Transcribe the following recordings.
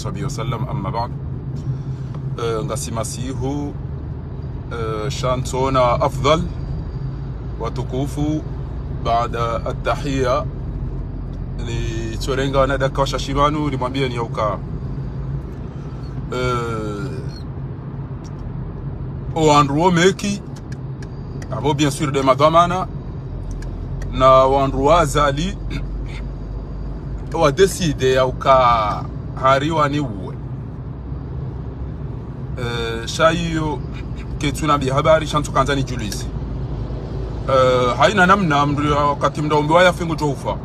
صلى وسلم أما بعد ngasimasihu shantona afdal watukufu baada at-tahiyya ni chorenga na daka shashimanu nimwambie ni yauka oandro meki abo bien sûr de madamana na wandro azali wa decide yauka hariwa ni uwe shayo ketuna bi habari shantu kanzani julisi haina namna mndu wakati mdaombi waya fingu tofa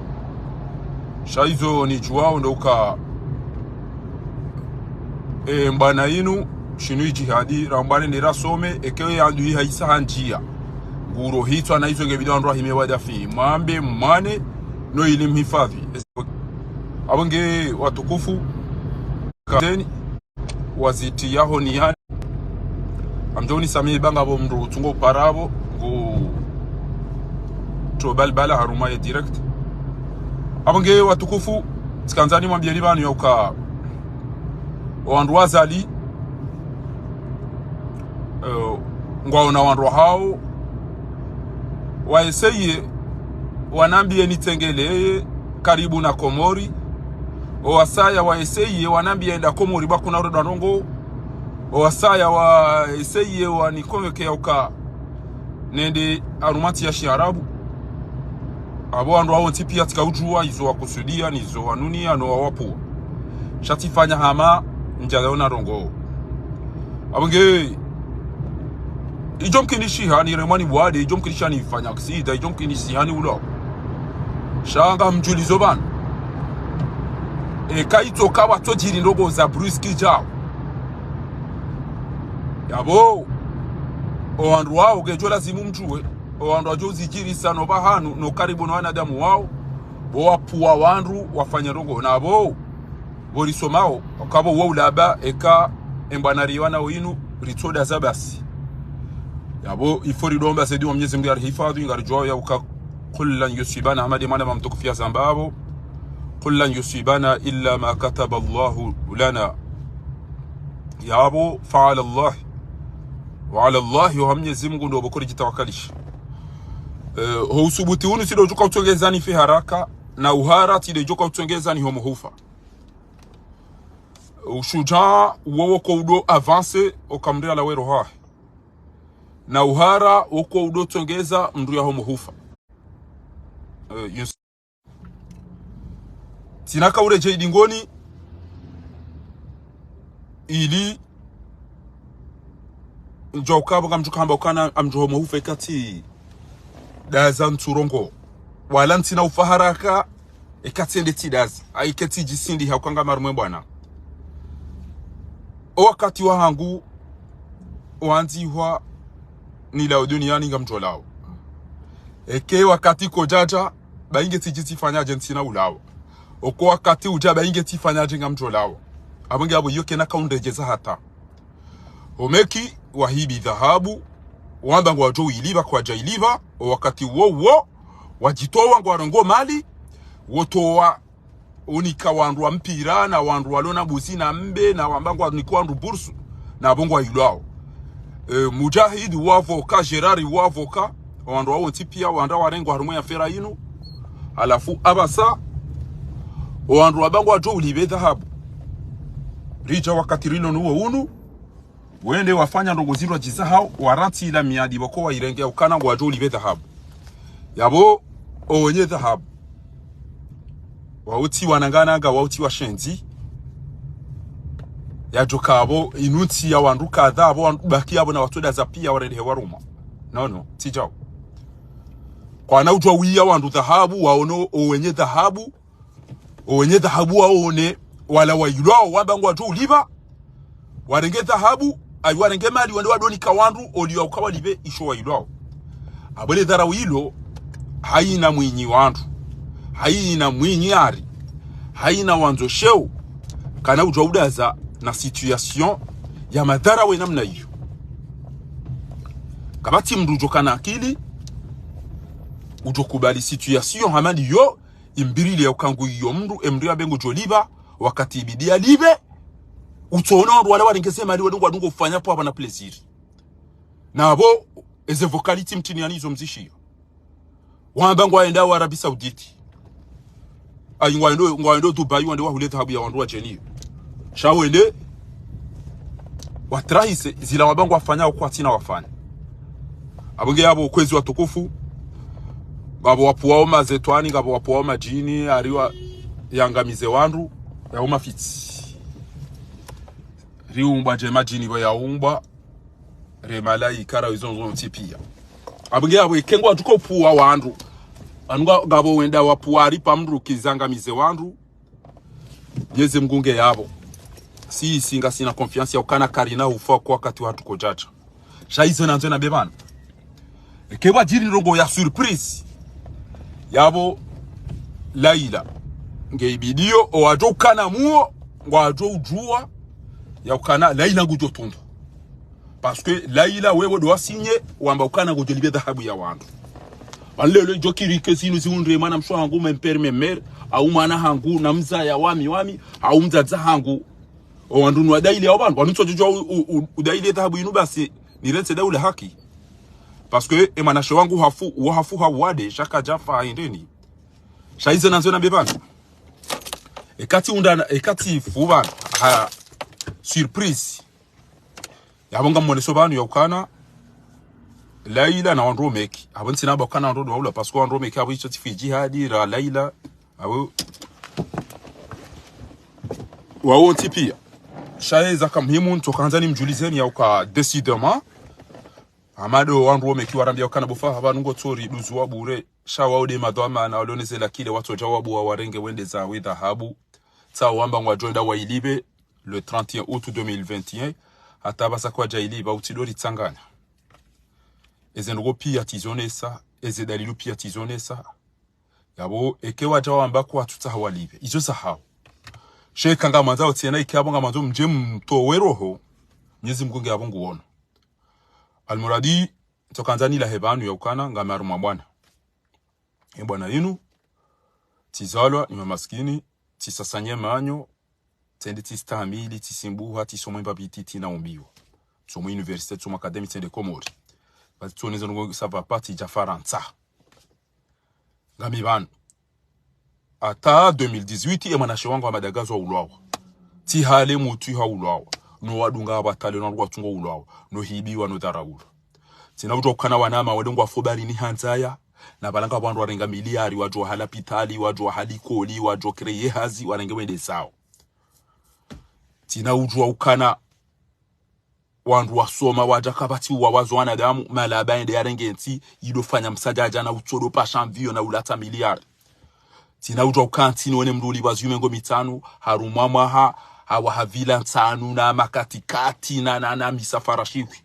shaizo ni juwao ndoka mbana inu shinui jihadi rambane ni rasome ekewe yandu haisa hanjia nguro hito anaizo ngebido andro himewa dafi mambe mwane no ilim hifadhi abonge watukufu kazeni waziti yaho ni yani amjoni sami banga bo mru tungo parabo go to balbala haruma ya direct abonge watukufu sikanzani mwambieni bani yoka wandu wazali ngwaona wandu hao waeseye wanambie nitengele karibu na Komori owasaya waeseye wanambie enda Komori bakuna roda rongo owasaya waeseye wanikonyoke uka nende arumati ya shiarabu abo andu hao tipia tikaujua izo wakusudia nizo wanunia no wawapu shatifanya hama njaleona rongo abonge ijomkinishi hani remani bwade ijomkinishi hani fanya ksida ijomkinishi hani ulo shanga mjulizo bana kaito kawa tojiri ndogo za bruski jao yabo oandu wao gejola zimu mjuwe oandu wajozi jiri sano bahanu no karibu na wanadamu wao bowapuwa wandu wafanya ndogo nabo borisomao okabo wulaba eka embanariwana winu ritoda zabasi yabo ifori domba sedi Mwenyezi Mungu arihifadhi ngarjwa ya uka kullan yusibana amadi mana mamtukufia zambabo kullan yusibana illa ma kataba Allahu lana yabo fa'ala Allah wa ala Allah wa Mwenyezi Mungu ndo bokori jitawakalisha husubuti unu sido joka utongezani fi haraka na uhara tide joka utongezani homo hufa ushuja wowo ko udo avance okamria la wero ha na uhara uko udo tongeza mndu ya homo hufa tinaka ureje idingoni ili njokabo kamjukamba ukana amjo homo hufa ikati daza nturongo wala ntina ufaharaka ikati ndeti daza aiketi jisindi hakanga marumwe bwana wakati wa hangu wanziwa nila duniani ngamjolao eke wakati kojaja bainge tijiti fanyaje ntina ulao oko wakati uja bainge tifanyaje ngamjolao abonge abo yoke na kaundejeza hata omeki wahibi dhahabu wanda ngwa jo iliva kwa jailiva wakati wo wajitowa ngwa rongo mali wotowa unika wandu mpira na wandu walona busi na mbe na wambangwa niko wandu bursu na bongwa yulao mujahid wavoka gerari wavoka wandu wao tipia wanda warengo harumwe ya fera inu alafu abasa wandu wabangwa jo ulive dhahabu rija wakati rino nuwe unu wende wafanya ndogo zirwa jizahao waranti ila miadi boko wa irenge ukana ngwa jo ulive dhahabu yabo owenye dhahabu wauti wananganaga wauti washenzi ya jokabo inuti ya wandu kadha abo baki abo na watoda za pia warede waruma no tijao kwa na ujwa wiya wandu dhahabu waono owenye dhahabu waone wala wayulao wabangwa jo uliva warenge dhahabu ay warenge mali wande wadoni kawandu oliwa ukawa live isho wayulao abole dhara wilo haina mwinyi wandu haina mwinyi ari haina wanzo sheu kana ujwa udaza na situation ya madhara we namna hiyo kabati mrujo kana akili ujo kubali situation hamani yo imbirili ya ukangu iyo mndu emri abengu joliba wakati ibidia libe utona wale warengeze mali wadungu wadungu ufanya po abana plaisir na abo eze vocality mtini yanizo mzishia wamba ngwaenda wa Arabia Saudite ayi ngwaendo Dubai wande wahuleta habu ya wandu wa jeni shawende watrahise zila wabangu wafanya kwa tina wafanya abunge yabo ukwezi watukufu babo wapuwao mazetwani ngabo wapuwao majini ariwa yangamize wandu ya umafiti riumba je majini bo ya umba re malaika ra izonzo tipia abunge yabo ikengwa tuko puwa wandu anunga ngabo wenda wapuwari pamru kizangamize wandu yeze mgunge yabo si singa sina confiance ya ukana karina ufa kwa wakati watu kojaja shaizo nanzo na bebana keba jiri nrongo ya surprise yabo Laila ngeibidio owajo kana muo ngwajo ujua ya ukana Laila ngujo tondo parce que Laila wewe do asinye wamba ukana ngujo libia dhahabu ya wandu walelo jokiri kesinu ziundre mana msho hangu memper memer au mana hangu na mza ya wami au mza hangu o wandu wa Daili ya bandu wanutso jojo udaili dhahabu inu basi ni rense daula haki parce que emanashe wangu hafu hawade shaka jafa indeni shaize nanzo na bebana ekati fubana ha surprise yabonga mmoneso banu yakana Laila na wandu meki abonsi nabo kana wandu wala parce que wandu meki abo icho tifiji hadi ra Laila abo wao tipia shaiza kamhimu tokanzani mjulizeni ya uka decidement amado wandu meki warambia kana bofa abanungo tori duzuwa bure shawaude madhama na walioneze la kile watu jawabu wa warenge wende za dhahabu sa wamba ngwa joinda wa ilibe le 31 août 2021 atabasa kwa jailiba utidori tsanganya ezengo pia tizonesa ezedalilu pia tizonesa yabo ekewa jawamba kwa tutahawalibe izo sahau sheka ngama zao tiena ikabo ngama zo mje mtoweroho nyezi mgunge abungu wono almuradi tokanzani la hebanu ya ukana ngama aruma bwana bwana yinu tizalwa ni maskini tisasanye manyo tende tistamili tisimbuha tisomemba bititi na umbiwa somo université somo académie tende komori bati toneza ngo sava parti ja faransa ngami bana ata 2018 emanashe wangu wa Madagazo ulwawa ti hale mutu ha ulwawa no wadunga abatale no rwatungo ulwawa no hibiwa no darawula tina utokana wanama wadungu afobali ni hanzaya na balanga bandu warenga miliari wajo hala pitali wajo halikoli wajo kreye hazi warenge wende sao tina ujwa ukana wandu wasoma waja kabati wawazo wanadamu malaba ende yarenge nti yidofanya msajaja na uchodo pasha mvio na ulata miliari tina ujwa ukantini wene mruli waziumengo mitanu harumamaha hawa havila ntanu na makatikati na misafara shiwi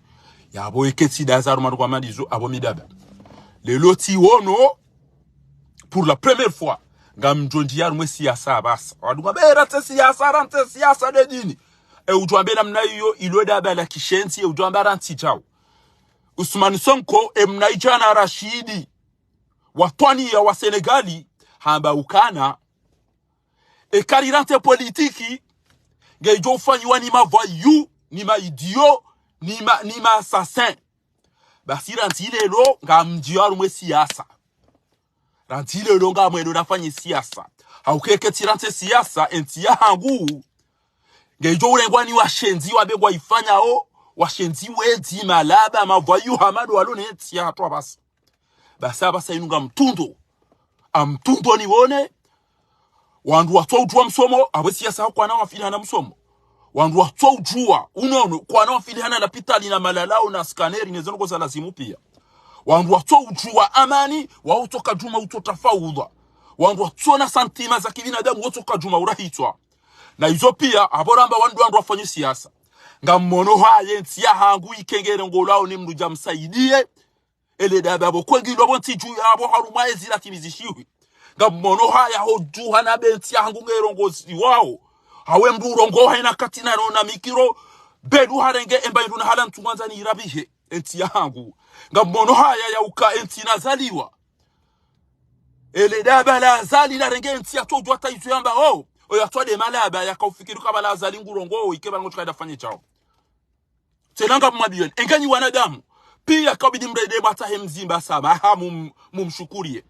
yabo eketi dazaru maruwa madizo abo midaba lelo ti wono pour la première fois ngam jondiar mwe siasa basa wadunga bera te siasa de dini e ujwambe namna hiyo iloda bala kishenzi e ujwamba ranti chao Ousmane Sonko e mnaijana Rashidi watwani ya wa Senegali hamba ukana e karirante politiki ngejo fanyiwa ni mavoyu ni maidio ni ma assassin basi rantile lo ngamjiaru mwe siasa rantile lo ngamwendo nafanye siasa haukeke tirante siasa entia hangu ngejo urengwa ni washenzi wabegwa ifanya o washenzi wedi malaba mavayu hamadu walone entia hatwa basi abasa inunga mtundo amtundo ni wone wandu watwa utwa msomo abo siasa kwa na wafilana msomo wandu watwa ujua unono kwa na wafilana na pitali na malalao na skaneri nezono kwa lazimu pia wandu watwa ujua amani wa utoka juma utotafaudha wandu watwa na santima za kibinadamu utoka juma urahitwa na hizo pia aboramba wandu wafanye siasa ngamono haye ntia hangu ikengere ngolao ni mruja msaidie ele dababo kwengilo bonti juu yabo haruma ezila timizishiwi ngamono haya hoju hana benti hangu ngerongozi wao hawe mburongo haina katina na mikiro bedu harenge emba nduna hala mtunganza ni irabihe enti hangu ngamono haya ya uka enti nazaliwa ele dabala zali la renge enti atoju ataitu yamba oh oyatwa de malaba yakaufikiri kama la zalingurongo ikeba ngo tukaenda fanye chao tenanga mwabion enganyi wanadamu pia kabidi mrede bata mzimba sama ha mumshukurie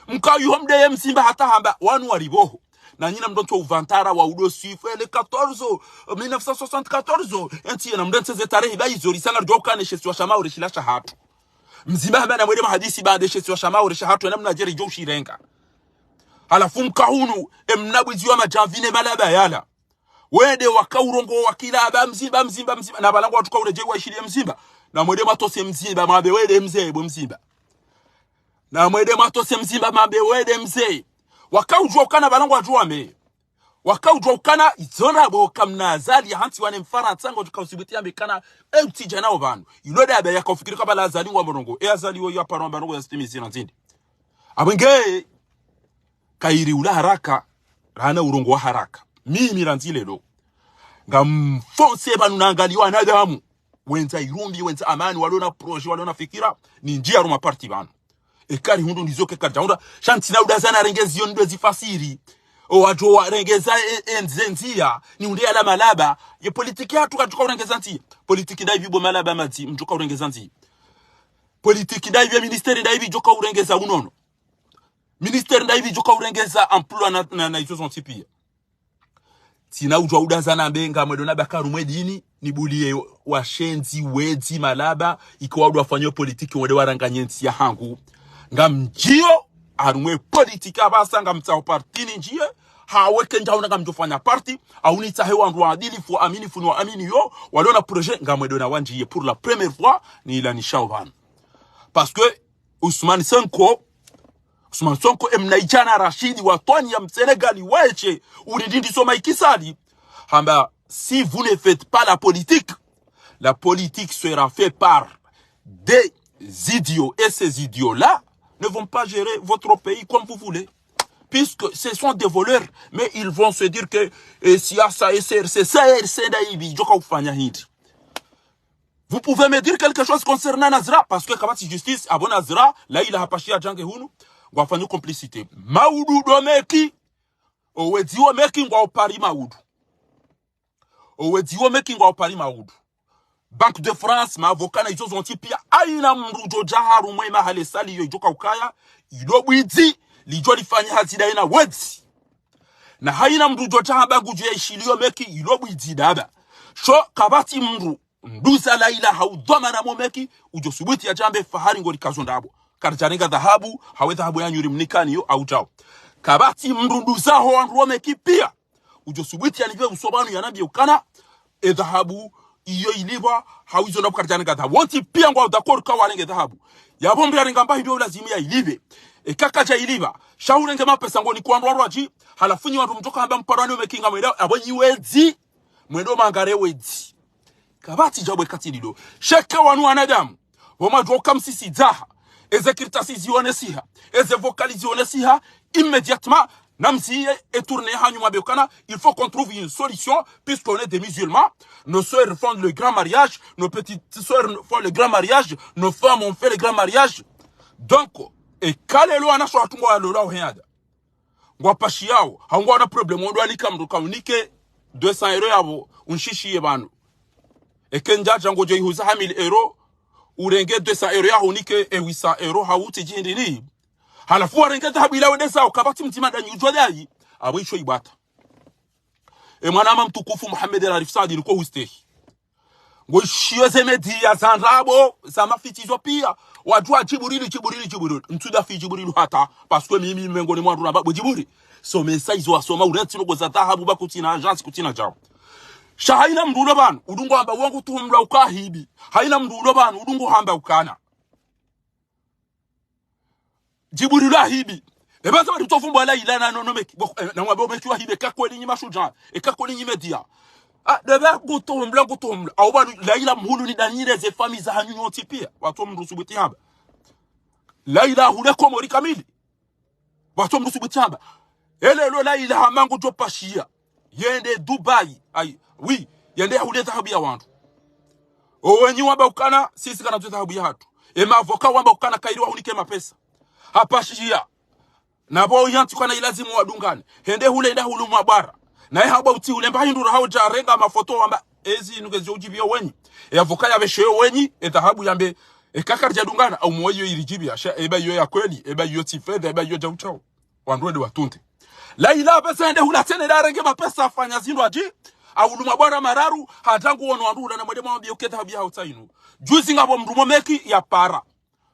mkayu homde mzimba hata hamba wanu wariboho na nyina mdonto uvantara wa udo suifu ele 14 1974 enti na mdonto ze tarehe baizo lisanga rjoka neshesi wa shama ureshilasha hatu mzimba haba na mwede mahadisi baada shesi wa shama uresha hatu na mnajeri joshi renga halafu mkahunu emnabwizi wa majavine malaba yala wede wakaurongo wakila aba mzimba na balango watuka urejewa ishilie mzimba na mwede matose mzimba mabe wede mzee bo mzimba na mwede matose mzimba mabe wede mzee wakaujwa ukana balango wajua me wakaujwa ukana izona bo kamnazali hanti wane mfaransa ngo tukausibitia mbekana utija nao bantu ilode abe yakaufikiri kaba lazali wa morongo azali wo yaparo bantu ya stimisi nzindi abenge kairi ula haraka rana urongo wa haraka mimi ranzile lo ngamfonse banu naangaliwa na damu wenza irumbi wenza amani walona projet walona fikira ni njia ruma parti banu ekari hundu nizoke kadjaunda shanti na udazana rengezi yondo zifasiri o wajo warengeza enzenzia ni unde ala malaba ye politiki hatu katuka urengeza nti politiki daivi bo malaba mati mjoka urengeza nti politiki daivi ministeri daivi joka urengeza unono ministeri daivi joka urengeza emploi na izo zontipia tina ujwa udazana benga mwedona bakaru mwedini nibulie washenzi wedi malaba ikiwa udwa fanyo politiki mwede waranganyensi ya hangu ngamjio arumwe politika abasanga mtao partini njie haweke njauna ngamjofanya parti au nitahe wandu adili fu amini fu no amini yo walona projet ngamwedona wanjiye pour la première fois ni la nishawan parce que Ousmane Sonko emnaijana Rashidi watoni ya Senegali weche uridindi soma ikisali hamba si vous ne faites pas la politique sera faite par des idiots et ces idiots là ne vont pas gérer votre pays comme vous voulez. Puisque ce sont des voleurs, mais ils vont se dire que si ça c'est ça, vous pouvez me dire quelque chose concernant Nazra, parce que quand c'est justice, à bon Nazra, là il a paché à Djange Hunu, on va faire une complicité. Maoudou domeki, ou ediwo meki ngwa opari Maoudou. Ou ediwo meki ngwa opari Maoudou. Banque de France, ma avocat na izo zonti pia aina mrujo jaharu mwema hale sali yo ijoka ukaya ilobu izi lijo lifanya hazida ina wedzi na haina mrujo jahaba guju ya ishilio meki ilobu izi daba sho kabati mru nduza la ila haudoma na momeki ujo subuti ya jambe fahari ngori kazondabo karjarenga dhahabu hawe dhahabu ya nyuri mnikani yo au jao kabati mru nduza ho anruo meki pia ujo subuti ya liwe usobanu ya nabi ukana dhahabu iyo iliba hawizo na bukarjana gata wonti pia ngwa d'accord ka walenge dhahabu yabombe yarenga mba hido lazima ya ilibe kakaja iliba shaurenge mapesa ngoni kwa ndwarwaji halafunyi watu mtoka hamba mparani umekinga mweda abonyi wedi mwendo mangare wedi kabati jabwe katilido sheka wanu anadamu woma joka msisi zaha eze kirtasi zionesiha eze vocali zionesiha immédiatement Namsi est tourné hanyuma beokana, il faut qu'on trouve une solution puisqu'on est des musulmans. Nos sœurs font le grand mariage, nos petites sœurs font le grand mariage, nos femmes ont fait le grand mariage. Donc, et kalelo anasho hatungo ya lola oheada. Ngwa pashi yao, hangwa na problem, on doit unike 200 € yabo, unshishi yebanu. Et kenja jango joi huza 1000 €, urenge 200 € ya unike 800 € hauti jindini. Halafu warenga dhahabu ila wedesa ukabati mtimanda nyujwa dayi abwisho ibata mwanama mtukufu Muhammad al-Arif Saadi ilikuwa hustehi ngoshiyo media zanrabo za mafitizo pia wajua Jibril ntuda fi Jibril hata parce que mimi mengoni mwandu na babu Jibril so message wasoma ureti ngo za dhahabu bakutina agence kutina jao shahaina mdulo banu udungo amba wangu tuhumla ukahibi haina mdulo banu udungo hamba ukana Jibril hibi ebasa bari tofumba la ilana no meki na ngwabe meki wa hibe kakweli nyima shuja kakweli nyime dia deba gutombla au banu la ila mhulu ni danire ze famille za hanyu nyoti pia watu mrusubuti haba la ila hule komori kamili watu mrusubuti haba elelo la ila hamangu jopashia yende Dubai oui yende hule dhahabu ya wantu owenyi waba ukana sisi kana dhahabu ya hatu avoka wamba ukana kairiwa hunike mapesa hapa shia na bo yantu kana ilazimu wadungane hende hule nda hulu mwabara na haba uti ulemba hindura hao jarenga mafoto amba ezi nugezi ujibia wenyi avoka ya besheyo wenyi dhahabu yambe kakarja dungana au moyo ilijibia sha eba yo ya kweli eba yo tifedha eba yo jauchao wandwede watunte la ila pesa ende hula tene darenge mapesa afanya zindu aji au lumabora mararu hatangu wono wandula na mwede mwambia uketa habia hautainu juzi ngabo mrumo meki ya para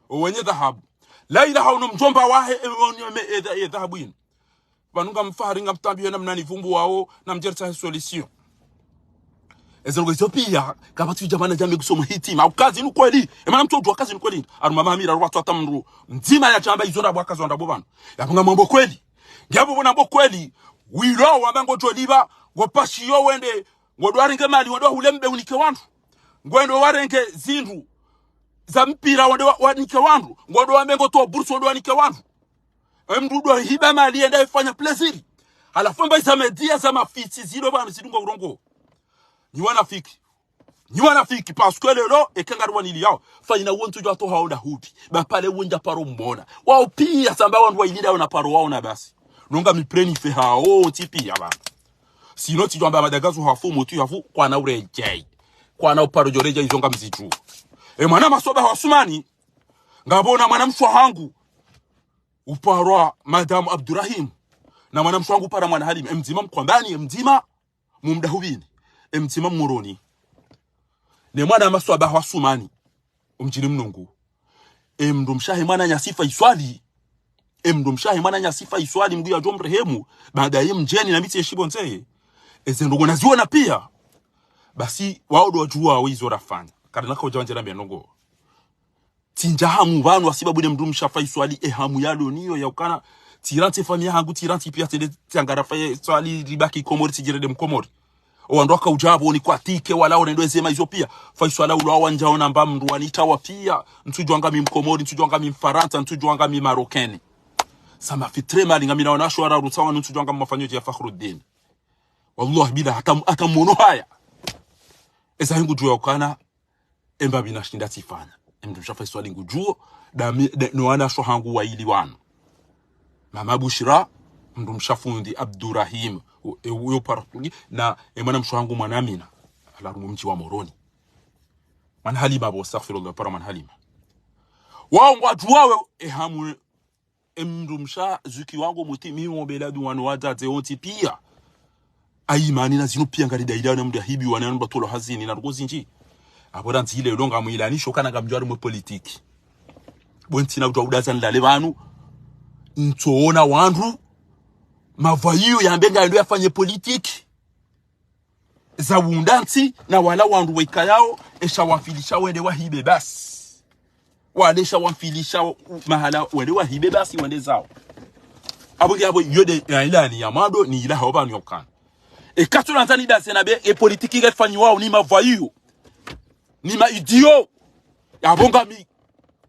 wenye dhahabu la ila hauno mjomba wahe me dhahabu inu vanunga mfahari nga mtambiyo na mnani vumbu wao na mjerta solution ezengo Ethiopia kama tu jamana jambe kusoma hitima ukazi inu kweli emana mtu wa kazi inu kweli aruma mahamira watu atamru nzima ya chamba izonda bwa kazi ndabo bana yapanga mambo kweli ngabo bona mambo kweli wiro wabango toliba gopashiyo wende ngodwaringe mali wendo hulembe unike wantu ngwendo warenge zindu za mpira wende wanike wantu ngodo wamengo to bursu wendo wanike wantu mdudu hiba mali enda ifanya pleziri alafu mba isa media za mafiti zilo bana zidunga urongo ni wanafiki parce que lelo ekangarwa nili yao fanya wontu jwa to haona hupi ba pale wonja paro mbona wao pia samba wandu ilida na paro wao na basi nonga mi preni fe hao tipi ya ba sino ti jwamba madagazo hafu mutu hafu kwa na ureje kwa na uparo joreja izonga mzitu mwana masoba wasumani ngabona mwana mshwa hangu uparwa Madam Abdurrahim na mwana mshwa hangu para mwana Halim mzima mkwambani mzima mumdahubini mtima muroni ne mwana maswaba wasumani umjini mnungu mndumshahe mwana nyasifa iswali mndumshahe mwana nyasifa iswali mguya jomrehemu baada ya mjeni na miti yeshibo nzee ezendogo naziona pia basi wao do wajua wizo rafanya kadana kwa jawanje lambe ndongo tinjahamu banu wasibabu ne mndumshafa iswali hamu yalo niyo ya ukana tiranti famia hangu tiranti pia tele tiangarafa iswali ribaki komori tijirede mkomori wandoka ujabo ni kwa tike wala unaendo ezema hizo pia faiswala ulo wanja namba mndu anitawa pia ntujwanga mkomori ntujwanga mfaranta ntujwanga marokeni sama fitrema linga naona shwara rutawa ntujwanga mafanyo ya Fakhruddin wallahi bila hata mono haya eza hingu juo kana emba binashinda tifana mndumsha faiswali ngujuo da noana sho hangu waili wana mama Bushra mndumshafundi Abdurrahim uyo paratungi na mwana mshwangu mwana Amina ala mji wa Moroni man Halima bo astaghfirullah para man Halima wao watu wao hamu mndumsha zuki wangu mutimi mbeladu wanu watate onti pia ayimani na zinu pia ngari daida na mdahibi wanamba tolo hazini na rugozi nji abora nzile longa muilanisho kana ngamjwari mu politiki bonti na udazan lale banu ntoona wandu mavayo yambenga ndo yafanye politiki za wundanti na wala wandu weka yao esha wafilisha wende wahibe basi walesha wafilisha mahala wende wahibe basi wende zao abonge abo yode ilani ya mado ni ila hoba nyokana kato nanzani basi na be politiki gefanywa ni mavayo ni maidio abonga mi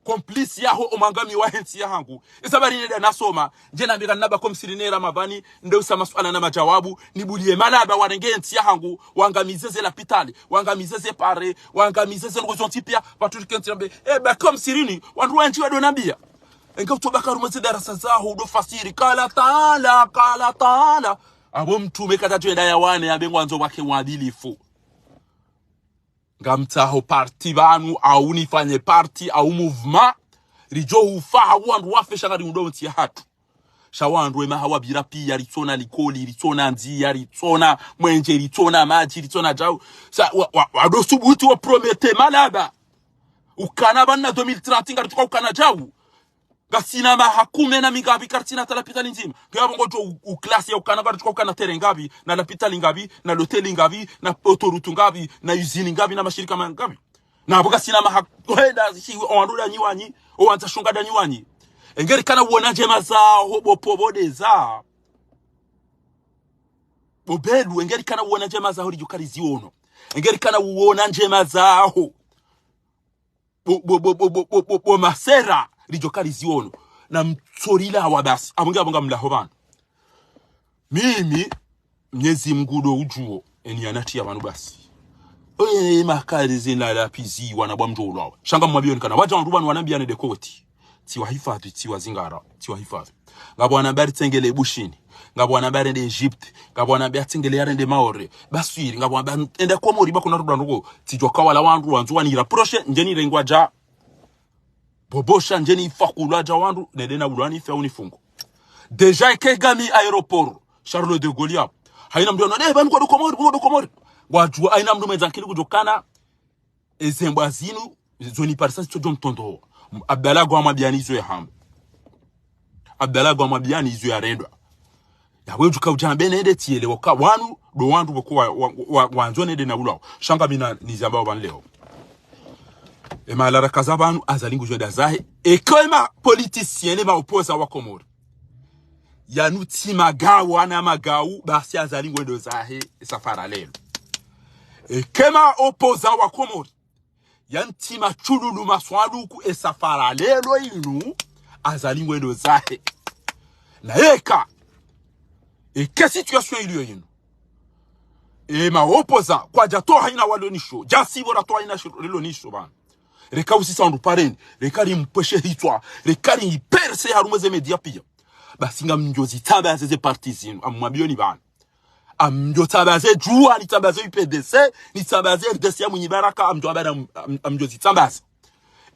complice yaho omangami wa henti ya hangu isabari neda nasoma jena mbika naba komsirinera mabani ndeusa maswala na majawabu nibulie malaba warenge henti ya hangu wangamizeze la pitali wangamizeze pare wangamizeze ngozonti pia watu kenti nambe ba komsirini wandu wanchi wadonambia enga utobaka rumazi darasa zaho do fasiri kala taala abo mtume katatu enda ya wane ya bengwanzo wake wadilifu ngamtaho parti banu au nifanye parti au movement rijo ufaha wandu wafesha ngari udonti ya hatu shawandu ema hawabira pia ritona likoli ritona nzia ritona mwenje ritona maji ritona jau sa wado subuti wa promete malaba ukana bana 2030 ngari tuka ukana jau gasina mahakume na mingabi kartina talapita nzima ngabo ngoto uklasi ya ukana ngari tuka ukana terengabi na lapita lingabi na hoteli ngabi na autorutu ngabi na usine ngabi na mashirika mangabi na aboga sina mahakwenda si ondula nyiwanyi o anza shunga da nyiwanyi engeri kana uona jema za hobo pobode za bobedu engeri kana uona jema za hori jukari ziono engeri kana uona jema za ho bo masera rijokari ziono na mtsorila wa basi abonga mlaho bana mimi mnyezi mgudo ujuo eni anati ya banu basi makali zina la pizi wanabwa mjolo shanga mwabio nikana waja wandu wanambia ne dekoti tiwa hifadhi tiwa zingara tiwa hifadhi ngabo wanabari tengele bushini ngabwana bare de Egypte ngabwana byatsingele yarende Maore baswiri ngabwana enda Komori bakona rubanduko tijwa wala wandu wanzu ni rapproche njeni rengwa ja bobosha njeni fakula ja wandu nedena bulwani fe unifungo deja kegami aeroport Charles de Gaulle haina mdu no banu ko Komori gwajua aina mdu mwenzankili kujokana ezemba zinu zoni parisa to John Tondo Abdallah gwa mabiani zo ya hambo Abdallah gwa mabiani zo ya rendwa ya weju ka ujana ende tiele waka wanu do wandu boko wanzone de na ulawo shanga bina nizamba ban leo e malara kazabanu azalingu joda zahe e koma politicien le ba opposa wa Komori ya nuti magawa na magawu basi azalingu ndo zahe safara lelo e kema opposa wa Komori yanti machululu maswaluku e safara lelo inu azalingu ndo zahe na eka et quelle situation il y a eu? Et ma opposant, quoi, jato haina walonisho, jasi wala to haina lonisho ban. Reka aussi sans nous parrain, reka li mpeshe hitwa, reka li perse harumeze media pia. Basinga mnjozi tabaze ze partizinu, amwabioni ban. Amnjo tabaze jua, ni tabaze UPDC, ni tabaze RDC ya mwenye baraka, amnjozi tabaze.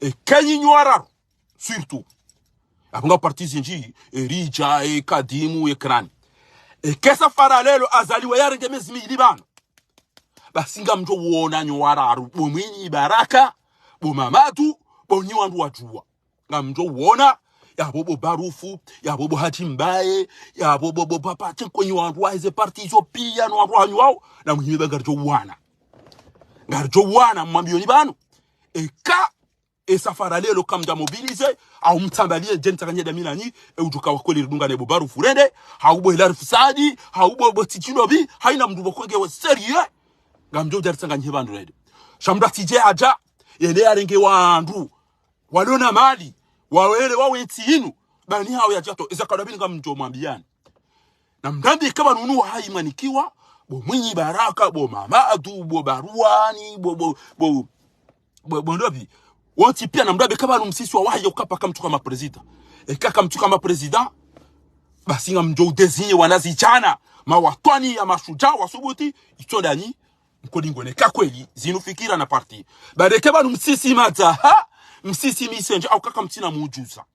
Et kenyi nyuara, surtout. Apunga partizinu, erija, kadimu, ekrani. E kesa faralelo azaliwa yarenge mezimi libano basinga mjo wona nyowararu bomwini baraka bomamatu bonyiwandu wajua nga mjo wona ya bobo barufu ya bobo hatimbaye ya bobo papa chenkonyi wandu waize partizo pia no wandu hanyuwao na muhimi bagarjo wana garjo wana mwambioni bano e ka e safara lelo kamda mobilize au mtambalie jenta kanyeda milani e ujuka wakweli ridunga nebo baru furende haubo hilari fusadi haubo botitinobi haina mdubo kwege wa serie ngamjo jarisanga nyebandu rede shamda tije aja yele arenge wandu walona mali wawele wawe inu bani hao ya jato izakadabini ngamjo mwambiani na mdambi kama nunu haimanikiwa bo mwinyi baraka bo mama adu bo baruani bo ndobi woti pia na mdabe kama msisi wa wahi ukapa kama mtu kama president kaka mtu kama president basi ngamjo desinye wanazi chana mawatwani ya mashujaa wasubuti itondani mkodingone kakweli zinufikira na parti bade kama msisi mata msisi misenje au kaka mtina muujuza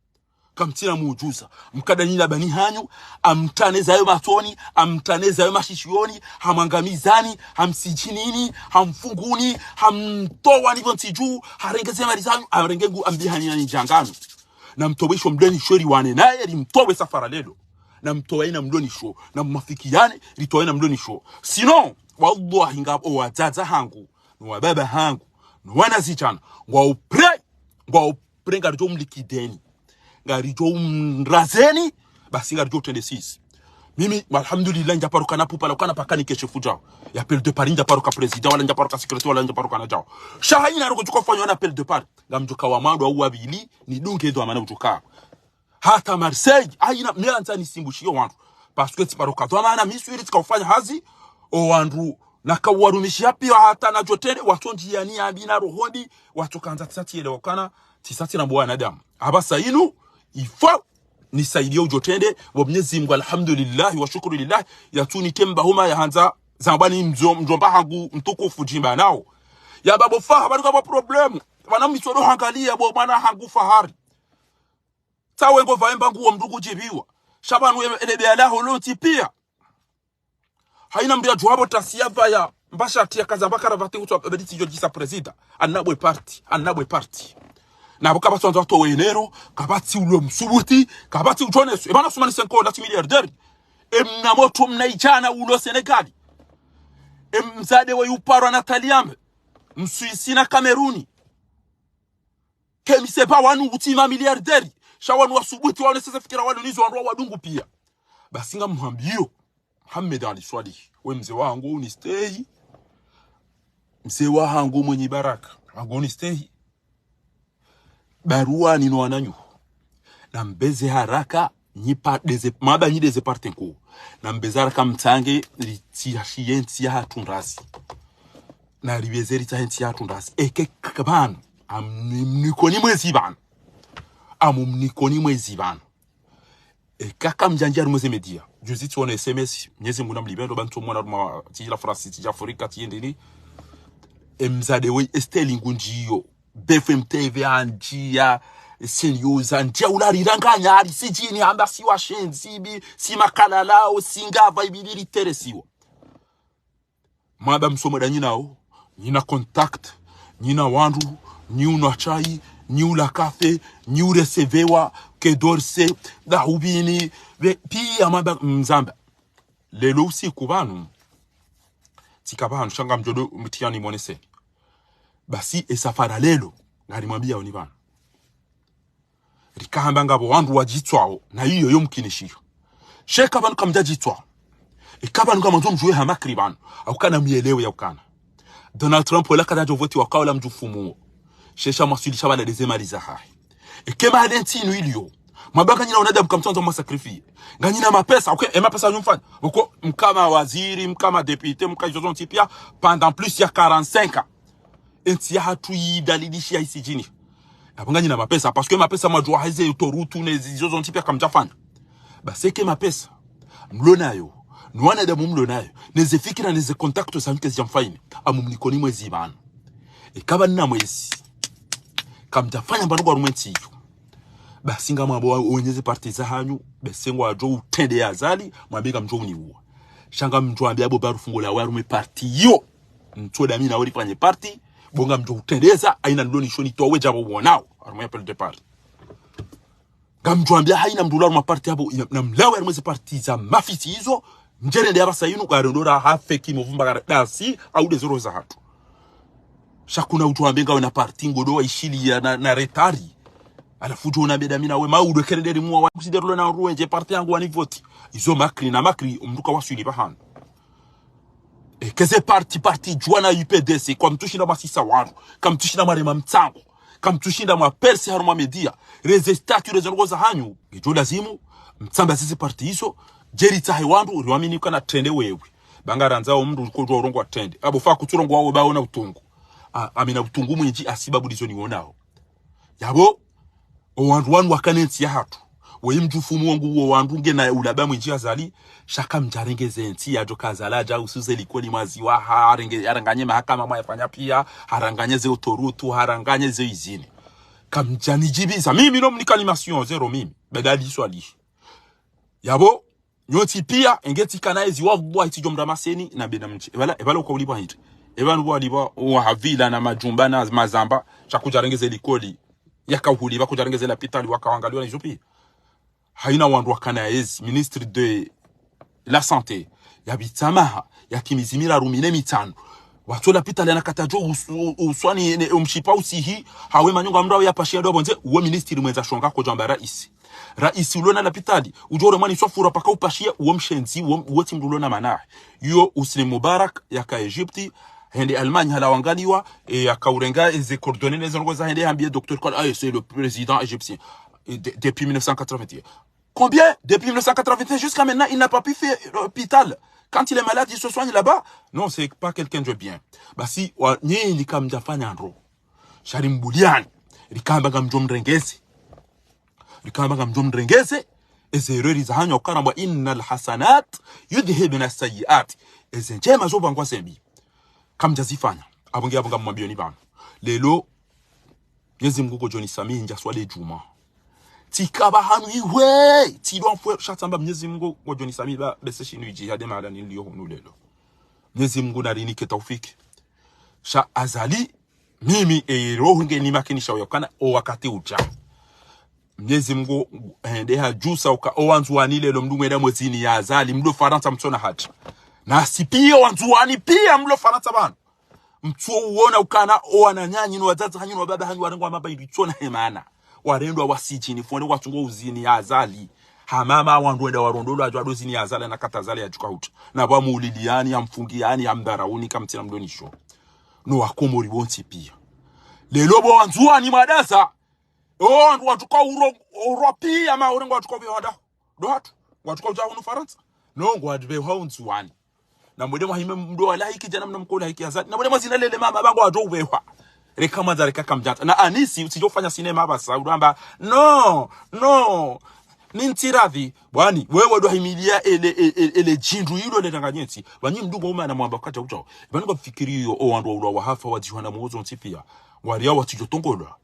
kamtina muujuza mkadanila bani hanyu amtaneza yo matoni amtaneza yo mashishioni hamangamizani hamsijinini hamfunguni hamtowa nivyo ntiju harengeze marizanyu arengengu ambihani na njangano na mtowesho mdoni shori wane naye limtowe safara lelo na mtowe ina mdoni sho na mafikiane litowe ina mdoni sho sino wallahi ngabo wazaza hangu no baba hangu no wana zichana ngwa upre ngarijo mlikideni ngarijo mrazeni basi ngarijo 26 mimi alhamdulillah njaparuka na pupa lokana pakani kesho fujao ya appel de Paris njaparuka president wala njaparuka secretary wala njaparuka na jao shahina roko tukofanywa na appel de Paris ngamjuka wa mando au wabili ni dunge ndo amana utuka hata Marseille aina mianza ni simbushio wandu parce que tiparuka to amana miswiri tikafanya hazi o wandu nakawarumishia pia hata na jotene watonji yani abina rohodi watokanza tisati elewakana tisati na bwana Adam abasa inu ifo ni saidio jotende wa Mwenyezi Mungu alhamdulillah wa shukuru lillah yatuni temba huma ya hanza zambani mjomba hangu mtukufu jimba nao ya babo faha bado kwa problem wana mitoro hangalia bo bana hangu fahari tawe ngo vaemba nguo mdugu jibiwa shabanu elebe alaho lonti pia haina mbia juhabo tasiava ya mbasha tia kazambaka ravati utu abediti jojisa presida anabwe party na buka batonzo wato wenero kabati ulo msubuti kabati ujonesu ebana sumani senko lati miliarder mnamoto mnaijana ulo Senegali mzade wa yuparo na Taliambe msuisi na Kameruni kemise ba wanu utima miliarderi shawanu wasubuti wane sasa fikira wanu nizo wanua wadungu pia basinga muhambio Mohamed Ali Swali we mzee wangu ni stay mzee wangu mwenye baraka wangu ni stay barua nino wananyu na mbeze haraka nyipa deze maba nyi deze partenko na mbeze haraka mtange litiashienti ya hatundazi na libezeri tahenti ya hatundazi eke kabanu amnikoni mwezi banu kaka mjanjari mweze media juzi tuone SMS Mwenyezi Mungu namlibendo bantu mwana ruma tijila France tijila Afrika tiendeni emzade we Estelle Ngunjiyo BFM TV anjia Seniors anjia ulariranganya ali sijini hamba si washenzi bi si makala lao singava ibibiri teresiwa maba msomo da nyinao nyina contact nyina wandu nyuna chai nyula cafe nyure sevewa kedorse da ubini pia maba mzamba lelo usiku banu tikabanu shanga mjodo mtiani monese basi esafara lelo ngalimwambia oni bana rikahamba ngabo wandu wajitwao na hiyo yo mkinishio sheka banu kamjajitwao ikaba nuka manzo mjue hamakri banu au kana mielewe ya ukana Donald Trump wala kada jovoti wakawala mjufumu shesha masulisha bala dezemaliza hai ikema adentinu ilio mabaka nyina unada mkamtonzo masakrifie nganyina mapesa okay mapesa nyumfanya uko mkama waziri mkama député mkajozo tipia pendant plus ya 45 ans enti hatu yidalidishia isijini abanganyina mapesa parce que mapesa majua haze utorutu nezizozo tipia kamjafanya baseke mapesa mlonayo nuwana da mumlonayo nezefikira neze contacto sanke zijamfaini amumnikoni mwezi bana ikaba nina mwezi kamjafanya bantu kwa rumenti basi ngama abo onyeze parti za hanyu besengo ajo utende yazali mwambika mjo uniua shanga mjo ambia abo baru fungola warume parti yo mtoda mimi na wali fanye parti bonga mjo utendeza aina ndoni shoni towe jabo wonao arume appel de parti gamjo ambia haina mdula ruma parti abo na mlawe arume parti za mafisi hizo mjere ndi abasa yinu kwa rondora hafeki mvumba dasi au dezoro za hatu shakuna utuambenga wana parti ngodo wa ishili ya na retari alafu jona beda mina we maudo kerenderi muwa wa kusiderlo na ruenje parti yangu wani voti izo makri na makri mduka wasuli bahano keze parti juana UPDC kwa mtushinda masisa waru kwa mtushinda marema mtango kwa mtushinda mwa persi haruma media reze statue reze ngoza hanyu ijo lazimu mtsamba sisi parti hizo jeri tahe wandu riwamini kana trende wewe bangaranzao mndu ukojo urongo wa trende abo fa kuturongo wawo baona utungu amina utungu mwinji asibabu dizo ni wonao yabo owandu wanu wakanenti ya hatu wemjufumu wangu uwo wandu ngena ulaba mwinji azali shaka mjarengeze enti ya joka azalaja usuze likoni maziwa haranganye mahakama mwayafanya pia haranganye utorutu haranganye izini kamjani jibiza mimi no mnikanimation zero mimi bedali swali yabo nyoti pia engeti kanaizi wabwa itijomda maseni na beda mchi ebala uko uliba hiti ebanu bwa liba wa havila na majumba na mazamba chakujarengeze likoli yakahuli bakujarengeze la pitali wakawangaliwa na jopi haina wandu wakanaezi ministre de la santé yabitamaha yakimizimira rumine mitano watola pitali anakatajo uswani umshipa usihi hawe manyonga mrawe yapashia dobo nze uwe ministri mwenza shonga ko jamba raisi ulona la pitali ujore mwani swafura paka upashia uwe mshenzi uwe timdulona manahe yo Hosni Mubarak yaka Egypti hende Allemagne hala wangaliwa yakaurenga eze coordonner les ngoza hende hambie docteur Kol c'est le président égyptien depuis 1981 combien depuis 1981 jusqu'à maintenant il n'a pas pu faire l'hôpital. Quand il est malade, il se soigne là-bas. Non, c'est pas quelqu'un de bien. Bah si, nye ni kam jafanya andro. Sharim Boulian. Rikamba gamjom drengese. Eze errori za hanyo karamba innal hasanat yudhibna sayiat. Eze njema zo bangwa sembi. Kam jazifanya. Abonge mwambio ni bana. Lelo, Mwenyezi Mungu Joni Sami nja swale juma. Tikaba hanu iwe tidwa mfwe shatamba Mwenyezi Mungu Joni Sami ba bese shinu jihad ma dani niliyo hunu lelo Mwenyezi Mungu narini ke taufiki sha azali mimi roho ngeni makinisha yokana o wakati uja Mwenyezi Mungu ende hajusa uka owanzuani lelo mdumweda mwezini ya azali mdo Faransa mtona haja na sipia wanzuani pia mlo Faransa bana mtuo uona ukana owananyanyi no wazazi hanyu no baba hanyu warengwa mabaidi tsona hemana warendwa wasijini fone watungo uzini ya azali hamama wandwenda warondolo ajwa dozini ya azali na katazali ya jukahuta na ba muliliani ya mfungiani ya mdarauni kamtina mdonisho no wakomori wonti pia lelo bo wanzuani madasa wandu watuka uropi ama orengo watuka bihada do hatu watuka uja hunu Faransa no ngwadbe haunzuani na mwede mwahime mdo wala hiki jana mnamkola hiki azali na mwede mwazina lele mama bango wado ubewa reka manza reka kamjata na anisi usijofanya sinema hapa Saudi amba no Nintiradhi bwani wewe ndo himilia ele jindu hilo le tanganyeti banyi mdugo umana mwamba kata ucho bani kwa fikiri yo o wandu wa hafa wa jihana muozo ntipia waria watijotongolwa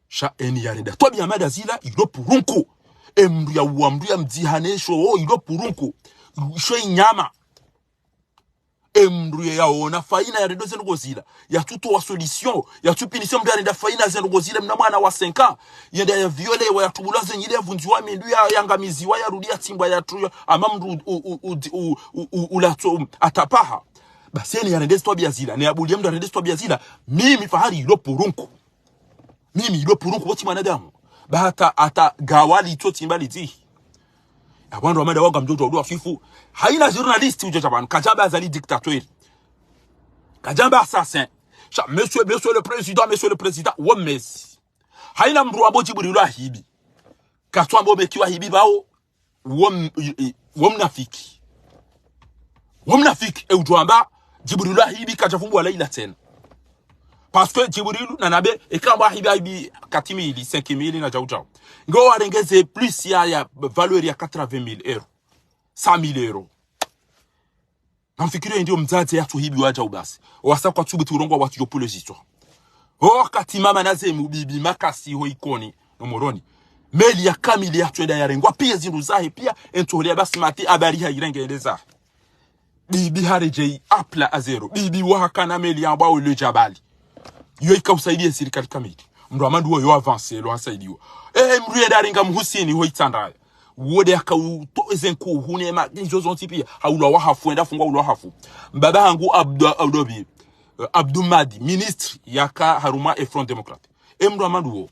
sha eni yarenda tobi amada zila ilo purunku emru ya uamru mdihanesho o ilo purunku sho inyama emru ya ona faina ya redo zenu gozila ya tuto wa solution ya tupinisi mdu yarenda faina zenu gozila mna mwana wa 5 ans yenda ya viole wa ya tubula zenyile vunjiwa mindu ya yangamizi wa ya rudia timba ya truyo ama mdu ulato atapaha baseni ya rendesi tobi ya zila ne abulia mdu ya rendesi tobi ya zila mimi fahari ilo purunku mimi ilo purunku woti manadamu bahata ata gawali ito timbali ti abantu wamada waga mjojo uduwa fifu haina journaliste ujoja banu kajamba azali dictateur kajamba assassin cha monsieur le président wa Messi haina mru abo Jibril ahibi katwa mbo mekiwa hibi bao wa mnafiki e ujwamba Jibril ahibi kajafumbwa laila tena parce que Jibril nanabe ekamba hibi 4000 5000 na jauja ngo warengeze plus ya valeur ya 80000 euros 100000 euros namfikiri ndio mzazi yatu hibi waja ubasi wasa kwa tubu turongo watu yopule histoire kati mama naze mubibi makasi ho ikoni no moroni meli ya kamili ya twenda ya rengwa pia zindu zahe pia entole basi mati abari ha irengeleza bibi hareje apla a zero bibi wahakana meli ya bao le jabali yo ikausaidia serikali kamili mndo amandu wo yo avance lo asaidiwa mru yedaringa mhusini ho itandaya wode akauto ezenku hunema njozonti pia haulwa wahafu enda fungwa ulwa hafu mbaba hangu Abdoumadi ministre yaka haruma e Front Democrate mndo amandu wo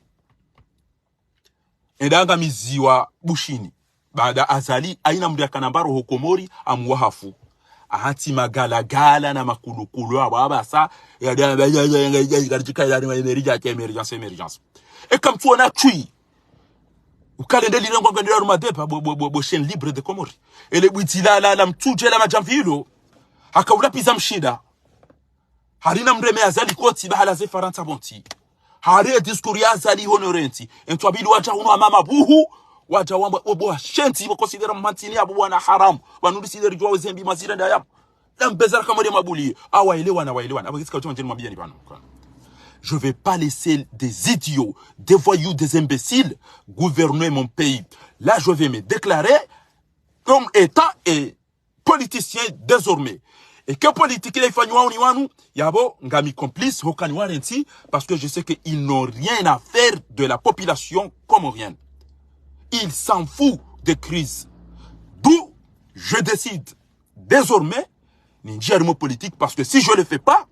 endanga miziwa bushini baada azali aina mdu yakanambaro hokomori amwahafu ahati magalagala na makulukulu abasa ya emergence et comme tu on a tué ou calendé lirango ngandira rumadepa bo chaîne libre de Comores ele bwitila la mtuje la majamvilo akaula piza mshida harina mreme azali koti bahala ze Faransa bonti hari discours ya azali honorenti entwabili wacha uno mama buhu wacha wamba obo shenti bo considera mantini abo wana haram banudiside jwa zembi mazira ndaya Mbezara kamari mabuli awaelewana abakisika ucho mwambia ni bana je vais pas laisser des idiots, des voyous, des imbéciles gouverner mon pays. Là je vais me déclarer comme état et politicien désormais. Et que politique les fanywa uniwanu yabo ngami complice hokanwarenti parce que je sais que ils n'ont rien à faire de la population comorienne. Ils s'en foutent des crises. D'où je décide désormais ninja politique parce que si je le fais pas,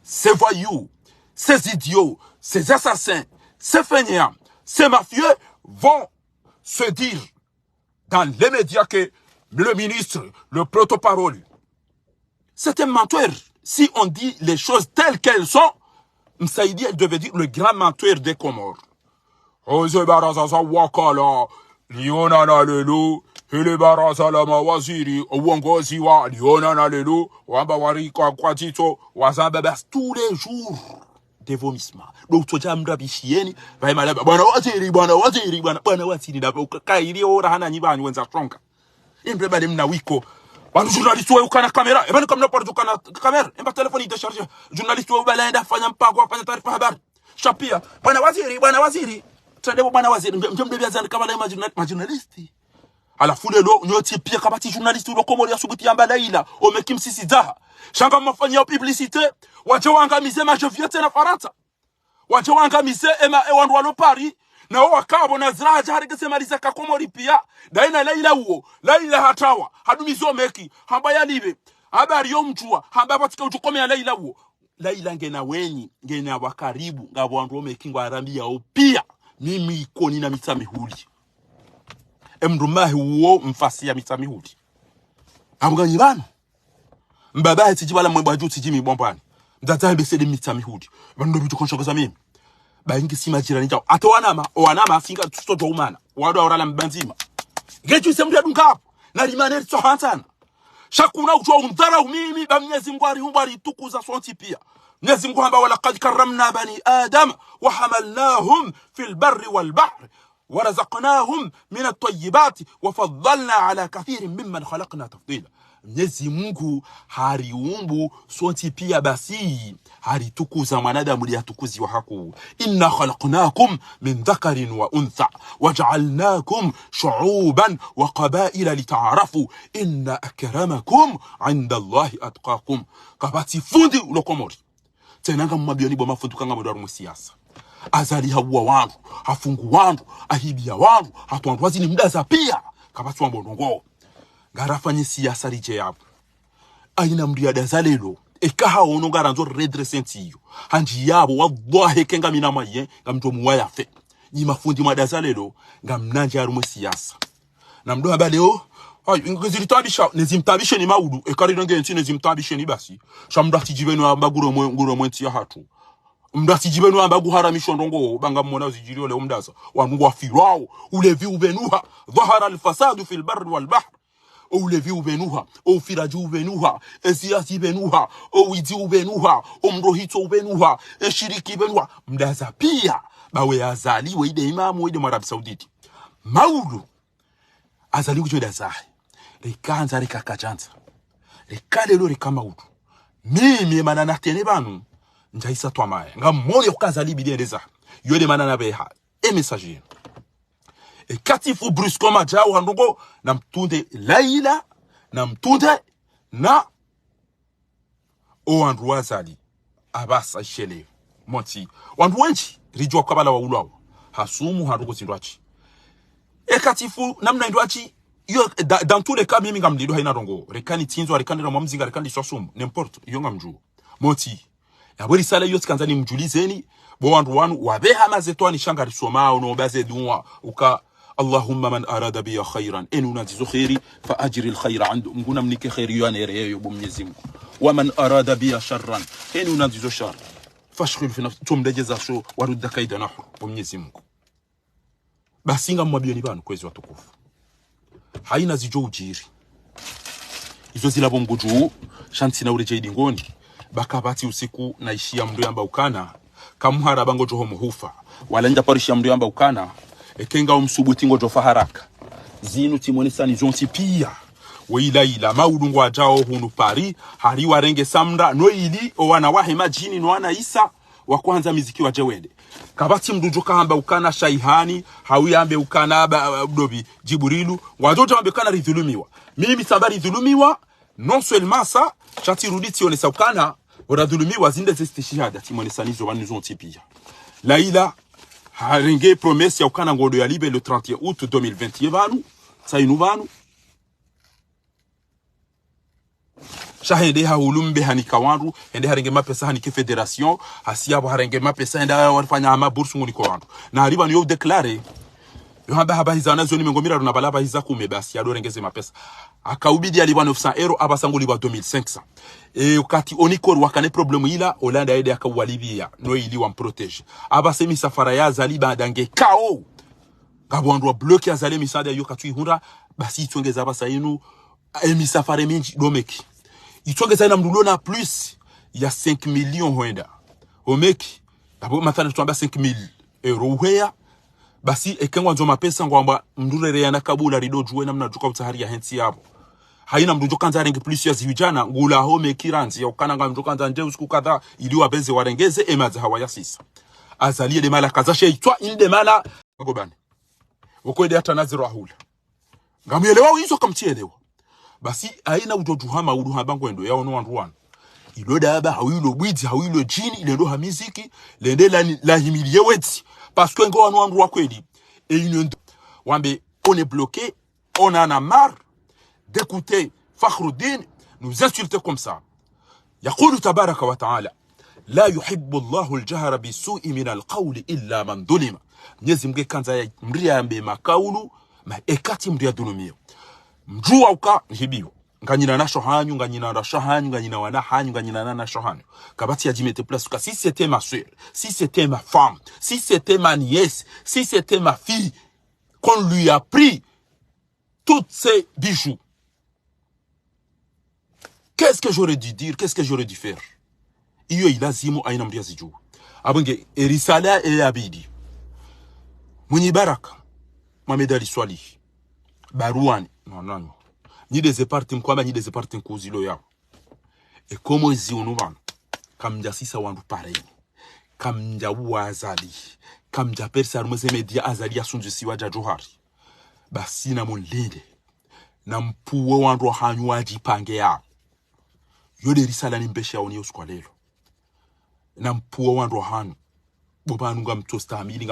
ces voyous, ces idiots, ces assassins, ces fainéants, ces mafieux vont se dire dans les médias que le ministre, le porte-parole, c'est un menteur. Si on dit les choses telles qu'elles sont, Msaidi devait dire le grand menteur des Comores. Ose barazaza wakala, liona na lelo, hele baraza la mawaziri, uongozi wa liona na lelo, wamba warika kwa tito, wazamba bas tous les jours. Des vomissements. Donc toja mrabishieni, bwana waziri, bwana waziri na kairi ora hana nyibani wenza stronga. Imbre bale mna wiko. Bwana journaliste wa ukana kamera, ebana kamna pardo kana kamera, emba telefoni décharger. Journaliste wa balenda fanya mpango afanya taarifa habari. Shapia, bwana waziri. Tendebo bwana waziri, mjombe biazani kama na journaliste. Ala fule lo nyoti pia kabati journaliste lo Komori asubuti yamba laila omekimsisi daha shanga mafanya publicité waje wangamize majoviete na Faransa waje wangamize ema ewandu walo Paris na wakabo na zraja harigese maliza ka Komori pia daina laila uo laila hatawa hadumizo meki hamba yalibe habari yo mtua hamba patika utukome ya laila uo laila ngena wenyi ngena wakaribu ngabo wandu omekingwa arambia opia mimi ikoni na mitamihuli emrumahi uo mfasi ya mitamihuli amganyi bana mbaba tijibala mweba juu tijimi bombani ndata mbese de mitamihuli bando bitu konshongoza mimi baingi sima jirani jao ata wanama afinga tustoto umana wado orala mbanzima geju semdia dunkapo na limaneri so hantana shakuna ujo undara mimi ba Mwenyezi Mungu ari tukuza sonti pia Mwenyezi Mungu hamba wala qad karramna bani adam wa hamalnahum fil barri wal bahr warazaqnahum min at-tayyibati wa faddalna ala kathirin mimman khalaqna tafdila. Mwenyezi Mungu hariumbu sonti pia basi haritukuza mwanadamu liyatukuzi wa haku. Inna khalaqnakum min dhakarin wa untha waj'alnakum shu'uban wa qabaila lita'arafu inna akramakum 'inda Allahi atqakum. Kabati fundi ulokomori tenanga mmabioni bwa mafundu kanga mdaru musiasa azali hawa wandu hafungu wandu ahibia wandu hatwandwazi ni mdaza pia kabati wa mbonongo garafanye siasa rije yapo aina mriada zalelo ekaha ono garanzo redressentiyo hanji yabo wallahi kenga mina maye ngamto muwaya fe ni mafundi madazalelo ngamnanja arumu siasa na mdo abaleo ay ngiziritabisha nezimtabishe ni maudu ekari ngenzi nezimtabishe ni basi shamdati jibenu ambaguro mwenti ya hatu mdati jibenu ambagu haramisho ndongo banga mmona zijiriole umdaza wangu wafirao ulevi ubenuha dhahara alfasadu fil barri wal bahr ulevi ubenuha ufiraji ubenuha esiasi ubenuha uwiti ubenuha umrohito ubenuha shiriki ubenuha mdaza pia bawe azaliwe ide imamu ide Arabi Sauditi maudu azali kujoda zahe rikanza rikakajanza rikalelo rikamaudu mimi manana tene banu njaisa twamaye ngamole ukazali bideneza yode manana beha messager e katifu brusquement jao handongo na mtunde laila na mtunde na o andruazali abasa shele monti wandu wenchi rijwa kabala wa ulawo hasumu handongo zindwachi e katifu namna ndwachi yo dans tous les cas mimi ngamlido haina rongo rekani tinzo rekani na mwamzinga rekani sosumu n'importe yo ngamju monti yabori sala yo tkanzani mjulizeni bo wandu wanu wabeha mazetwani shangari somao no baze dunwa uka Allahumma man arada biya khairan enu nazizo khairi fa ajri alkhaira andu nguna mnike khairi yo anereyo bo Mwenyezi Mungu wa man arada biya sharran enu nazizo shar fashghil fi nafsi tumdajeza sho warudda kaida nahu bo Mwenyezi Mungu basinga mwabioni banu kwezi watukufu haina zijo ujiri izo zila bongo juu shanti na ureje idingoni bakabati usiku naishia mndu yamba ukana kamuhara bango joho muhufa walenda parisha mndu yamba ukana ekenga umsubuti ngo jofa haraka zinu timonisani zonti pia weila ila maudungu ajao hunu pari hari warenge samra no ili owana wahe majini no wana isa wa kwanza miziki wa jewende kabati mdujo kamba ukana shaihani hawiyambe ukana dobi Jibrilu wadojo ambe kana ridhulumiwa mimi sambari dhulumiwa non seulement ça chati ruditi onesa ukana oradhulumiwa zinde zesti shahada timonisanizo wanuzonti pia laila harenge promesse ya ukana ngodo ya libe le 31 août 2021 vanu sainu vanu shahende haulumbe hanikawandu ende harenge mapesa hanike federation hasiabo harenge mapesa enda warfanya ama bursu ngoni ko wandu na hariba niyo declare yo haba hizana zoni mengomira runa balaba hizaku mebasi adorengeze mapesa akaubidi aliba 900 euro abasango liba 2500 ukati onikor wakane problemu ila Holanda ede akawalibia no ili wa protege abasemi safara ya zaliba dange kao kabwandu bloke azale misada yo katui hunda basi itongeza abasayinu emisafare minji domeki itongeza ina mdulona plus ya 5 millions hoenda omeki abo matana tuamba 5000 euro hwea basi ekengwa nzo mapesa ngwamba mdurere yana kabula rido juwe namna juka utahari ya hensi yabo haina mdujo kanza rengi plus ya ziwijana ngula home kiranzi ya ukana nga mdujo kanza nje usiku kadha ili wabenze warengeze emaze hawa ya sisa azalie de mala kaza sheitwa inde mala gobane ukwede hata naziro ahula ngamuyelewa hizo kamtielewa basi haina ujojuhama uduhamba ngwendo ya ono wandu wana ilo daba hawilo bwidi hawilo jini ilendo hamiziki lende la himilie weti parce que ngo wandu wakweli et une wambe on est bloqué on en a marre d'écouter Fakhruddin nous insulter comme ça يقول تبارك وتعالى لا يحب الله الجهر بالسوء من القول إلا من ظلم Mwenyezi Mungu kanza mria mbe makaulu ma ekati mria dunumio mjua uka hibiyo nganyina na shohanyu nganyina na shohanyu nganyina wana hanyu nganyina na shohanyu kabati ya jimete place ka si c'était ma soeur si c'était ma femme si c'était ma nièce si c'était ma fille qu'on lui a pris tous ses bijoux, qu'est-ce que j'aurais dû dire, qu'est-ce que j'aurais dû faire? Iyo ilazimu aina mria zijuu abunge erisala e abidi mwenye baraka Mamedali swali. Baruani. Non. Ni des parti mkwamba ni des parti nkuzilo yao. E komo ezi unubano. Kamja sisa wandu pareni. Kamja uwa azali. Kamja persa rumeze media azali ya sunjisi waja johari. Basi na mulinde. Na mpuwe wandu hanyu wajipange yao. Yode risala ni mbeshe ya unio skwalelo. Na mpuwe wandu hanyu. Bobanu nga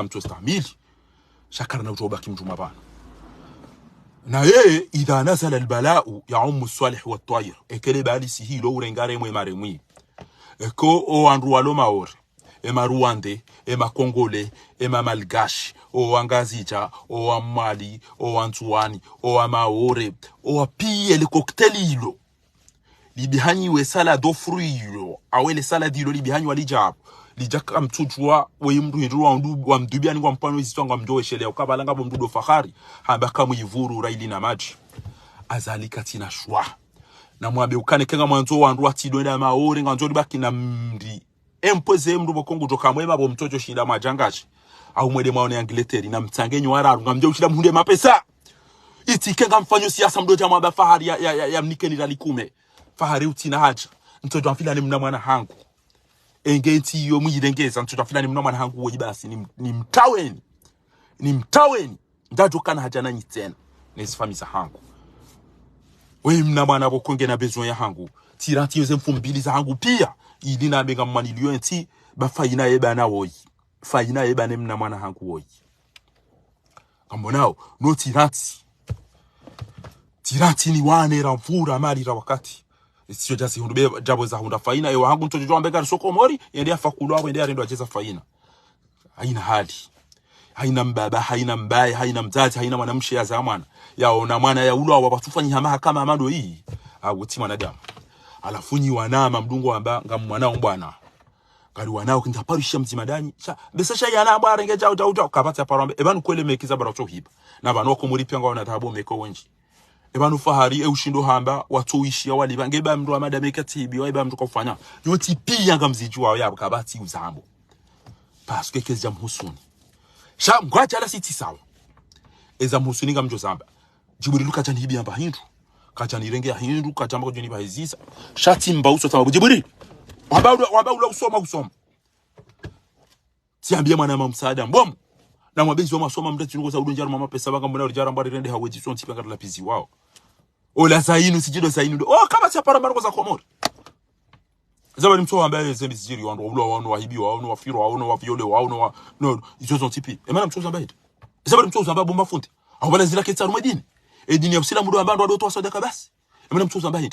mtostamili. Shakara na utobaki mjumabana. Na yeye idha nazala albala'u ya'ummu as-salih wa at-tayyir ekele bali sihilo urengare mwe maremwi eko o andu walo maore e maruande e makongole e mamalgash o angazija o amali o antuani o amaore o apiye le cocktaililo libihanyi we salade fruilo awele salade ilo libihanyi walijabo lijaka mtujwa weyimdu hindruwa wa mdubiani kwa mpano izitwanga mdowe shelea ukabalanga bo mdudo fahari hambaka mwivuru raili na maji azalika tina shwa na mwabe ukane kenga mwanzo wandu watidwenda maore nganzo libaki na mdi empoze mdu bokongo joka mwema bo mtojo shinda majangashi au mwede maone Angleteri na mtangenyo wararu ngamje ushida mhunde mapesa iti kenga mfanyo siasa mdoja mwaba fahari ya mnikeni lalikume fahari utina haja mtojo amfila ni mna mwana hangu engeti yo mwirengeza mtoto afilani mno mwana hangu woji basi ni mtaweni ndajo kana haja nanyi tena nesifamisa hangu we mna mwana bokonge na besoin ya hangu tiranti yoze mfumbili za hangu pia ili na benga mmanilio enti ba fayina eba na woyi fayina eba ne mna mwana hangu woyi kambonao no tiranti ni wane ramvura mali ra wakati sio jasi hundube jabo za hunda faina ewa hangu mtoto jwa mbega soko mori yende afakulwa wende arendo acheza faina haina hali haina mbaba haina mbaye haina mzazi haina mwanamshe ya zamana yaona mwana ya ulwa wabatufanyi hamaha kama amando hii awuti mwanadamu alafunyi wanama mdungu amba ngam mwanao mbwana kali wanao kinta parisha mzimadani besasha yana mbara ngeja uta kapata parambe ebanu kwele mekiza barato hiba na banoko muri pya ngwana tabo meko wenji ebanu fahari ushindo hamba watuishi wali bangeba mndu amada mekatibi waiba mndu kufanya yoti pia ngamziju wao yabo kabati uzambo parce que kezi jamhusuni sha ngwacha la siti sawa eza mhusuni ngamjo zamba Jibril kachani hibi amba hindu kachani renge ya hindu kachamba kujoni bahizisa shati mba uso sababu Jibril wamba ula usoma tiambia mwana msaada mbomu na mwabezi wa masoma mdati nuko za udonjara mama pesa banga mbona ulijara mbari rende haweji sonti panga la pizi wao ola zainu sijido zainu kama cha para maroko za komori zaba ni mtu ambaye zembi sijiri wandu ulo wanu wahibi wanu wafiro wanu wafiole wanu no izo zonti pi emana mtu ambaye zaba ni mtu ambaye bomba funti au bala zila ketsa rumedini edini ya msila mudo ambaye ndo sadaka basi emana mtu ambaye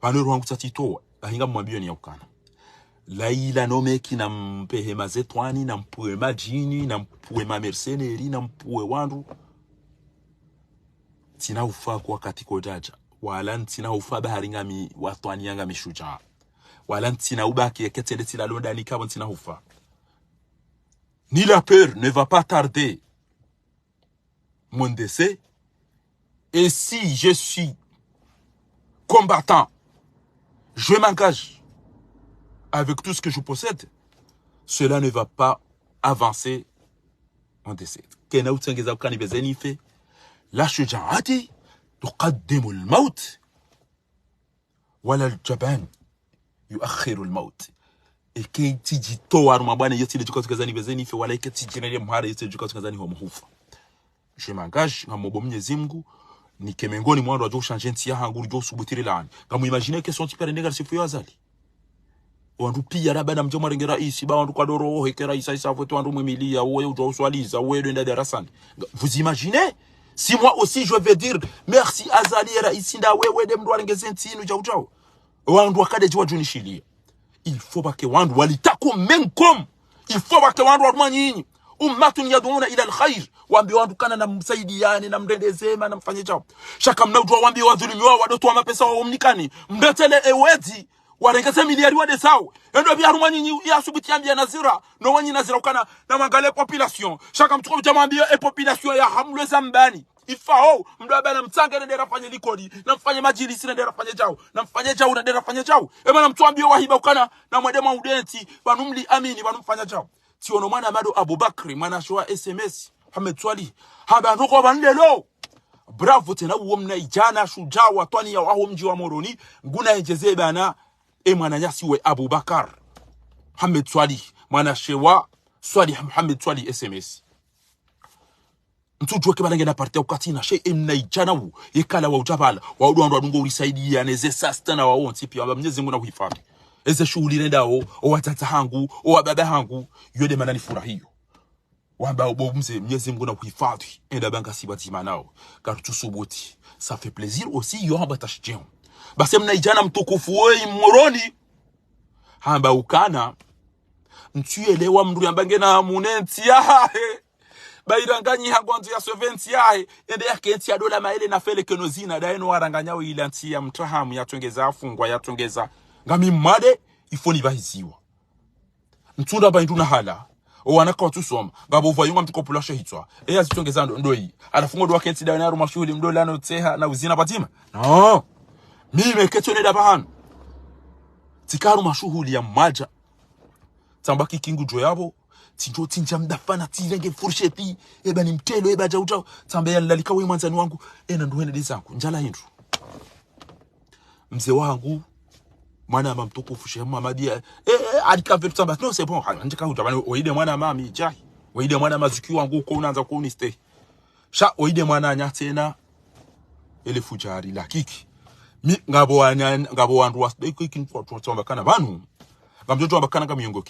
panero wangu tatitoa bahinga mwambio ni yakana Laila nomeki na mpehe mazetwani na mpuwe majini na mpuwe mamerceneri na mpuwe wandu tina ufa kwa katiko jaja wala tina ufa bahari ngami watwani yanga mishuja wala tina ubaki ketele tina londa ni kabo tina ufa ni la peur ne va pas tarder mon décès et si je suis combattant je m'engage avec tout ce que je possède, cela ne va pas avancer en décès. Kena utengeza ukani bezenife la shujaati tuqaddimu al-maut wala al-jaban yuakhiru al-maut. Eke tijito waruma bwana yote ile tukazani bezenife wala eke tijinele mhara yote tukazani ho mhufa. Je m'engage ngamobo Mwenyezi Mungu ni kemengoni mwandu ajo changer ntia hanguru jo subutire lani. Ngamu imaginer que son type nega sifu yazali. Wandu pia rabana mjoma rengera isi ba wandu kadoro hekera isa isa voto wandu mwemilia wewe utoswaliza wewe ndio darasani. Vous imaginez si moi aussi je vais dire merci Azali era isinda wewe de mdu arengeze ntinu jao wandu wakade jwa junishilia il faut pas que wandu walitako menkom il faut pas que wandu warumanyinyi ummatun yaduna ila alkhair wambi wandu kana na msaidiane na mrendezema na mfanye chao shaka mnaudwa wambi wadhulumiwa wadoto wa mapesa wa umnikani mdetele ewezi warengeze miliari wade sawa endo bya rumanyinyi ya subiti ambia nazira no wanyi nazira ukana na mangale population shaka mtuko jamambia e population ya hamle zambani ifao mdaba na mtanga nende rafanye likodi na mfanye majilisi nende rafanye chao na mfanye chao nende rafanye chao bana mtuambie wahiba ukana na mwedema udenti banumli amini banumfanya chao tiono mwana Amadu Abubakri mwana shwa SMS Mohamed Swali haba ndoko bandelo bravo tena uwo mnaijana shujaa wa twani ya waho mji wa Moroni nguna ejeze bana mwana nyasi we Abubakar Mohamed Swali mwana shewa Swali Mohamed Swali SMS mtujwe kebanenge na parti ukatina she mnaijana wu yekala wa ujabala wa udwandu adungo ulisaidia neze sastana wa onti pia Mwenyezi Mungu na kuhifadhi eze shughuli nendao o watata hangu o wababa hangu yode manani furahiyo wamba obomze Mwenyezi Mungu na kuhifadhi enda banga sibatima nao karutusubuti ça fait plaisir aussi yo hamba tashjion basi mnaijana mtukufu wei Moroni hamba ukana mtuelewa mndu yambange na munenti yahe bairanganyi hagonzi ya soventi yahe ende yakenti ya dola maele na fele kenozina daeno waranganyawo ilanti ya mtahamu yatongeza afungwa yatongeza ngami made ifoni bahiziwa mtunda baindu na hala owanaka watusoma ngabo vayunga mtukopulashe hitwa zitongeza ndoi alafungo do wakenti daeno yaro mashuhuli mdola no tseha na uzina batima no mime ketone da bahanu tikaru mashuhuli ya maja tambaki kingu jo yabo tinjo tinja mdafana tirenge fursheti ni mtelo jauta tambe yalalika we mwanzani wangu na nduhene dizangu njala hindu mzee wangu mwana mama mtukufu Sheikh Muhammad alikavetu tamba no c'est bon njaka utabani oide mwana mami jai oide mwana mazuki wangu ko unaanza ku uniste sha oide mwana nya tena ele fujari la kiki mi ngabo wandu wasiki kwa tamba kana banu ngamjoto ambakana kamiyongo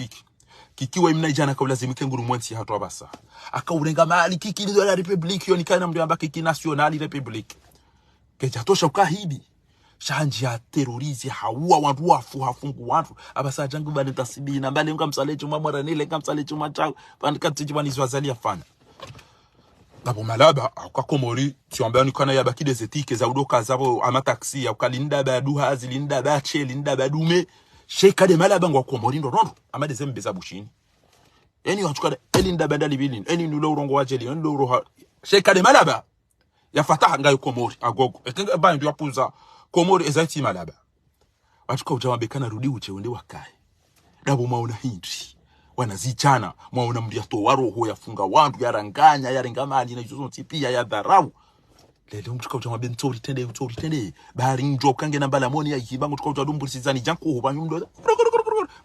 kikiwa imnaijana kabla zimike nguru mwanti hatu abasa akaurenga mali kiki lizo la republic yonikana mdu ambake kiki nationali republic keja tosha ukahidi shanji ya terrorizi hawa wandu wafu hafungu wandu abasa jangu bane tasibina mbale ngamsalecho mamara nile ngamsalecho machao panikati jibani zwazalia fana nabo malaba akakomori tiambani kana yabaki des ethiques za udoka zabo ama taxi ya kalinda baduha zilinda bache linda badume sheka de malaba ngwa komori ndondo ama de zembe za bushini wachuka elinda bandali bilin nulo urongo wajeli ndoro sheka de malaba ya fataha ngayo komori agogo ekenga bandu yapuza komori ezaiti malaba wachuka ujawambe kana rudi uche wende wakae dabo mauna hindi wanazichana mauna mdiato waroho yafunga wandu yaranganya yarengamali na yuzo tipia ya dharau lelo mtuka ujawambe ntori tende bahari njo kange na mbala moni ya hibango tuka ujadumbu sizani janko hubanyumdo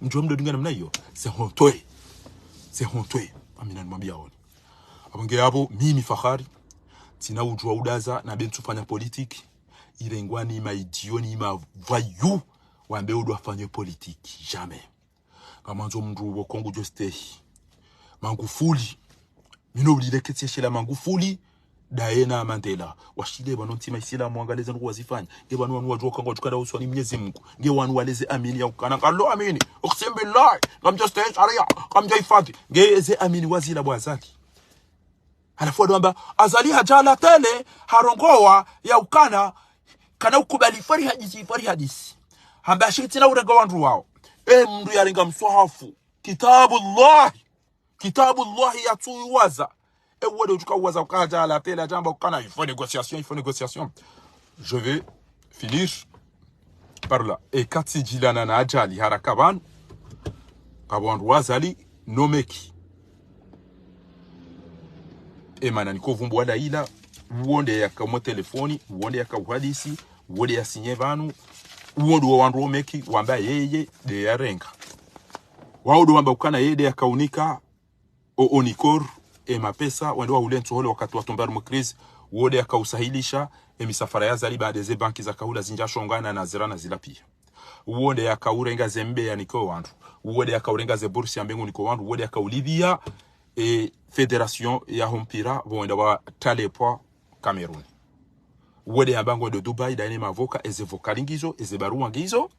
mjomdo dingana mna hiyo c'est honteux amina nimwambia wao abonge hapo mimi Fahari tina ujua udaza na bentu fanya politiki ile ngwani maidioni mavayu wambe udwa fanya politiki jamais kama nzo mndu wo Kongo Jostei Magufuli minobulile ketie shela Magufuli Daena Mandela washile banonti maisila muangaleza ngo wazifanya ngebanu wanu wajua Kongo tukada uswani Mwenyezi Mungu ngewanu waleze amini ya ukana kallo amini uksimbillahi ngamjostei sharia kamjaifati ngeze amini wazila bwazaki alafu ndo azali hajala tele harongoa ya ukana kana ukubali fari hadisi hamba shitina urega wandu wao mndu yaringa mswahafu kitabullah yatuwaza wode ukawaza ukajala tele jamba ukana il faut négociation je vais finir par là kati jilana na ajali harakaban kabwandu wazali nomeki mana niko vumbu wala ila uonde ya kama telefoni uonde ya kauhadisi uonde ya sinye vanu uonde wa wandu omeki wamba yeye de ya renga waudu wamba ukana yede ya kaunika onikor mapesa wende wa ulentu hole wakati wa tombaru mkrizi uonde ya kausahilisha misafara ya zali baada ze banki za kahula zinja shongana na zirana zila pia uonde ya kaurenga zembe ya niko wandu uonde ya kaurenga ze bursi ya mbengu niko wandu uonde ya kaulibia Fédération ya Hompira bonda wa Talepo Cameroun. Wode ya bango de Dubai daine mavoka eze vokalingizo eze barua ngizo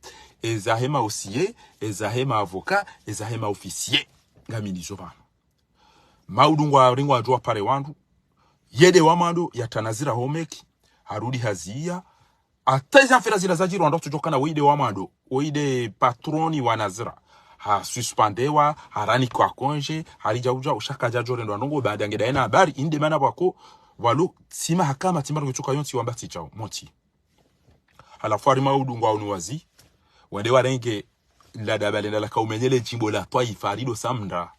ezahema osie ezahema avoka ezahema officier ngamini zova. Maudungwa ringwa ajua pare wandu yede wamando ya tanazira homeki harudi hazia ateza fera zila zajiru ando tujokana wide wamando wide patroni wanazira ha suspendewa harani kwa konje harija uja ushaka jajore ndo ndongo baada ngedaena habari inde mana bako walu sima hakama timaro kutoka yonti wambati chao moti halafu ari maudungwa unuwazi wende warenge la dabalenda la kaumenyele jimbo la Taifa rido samndra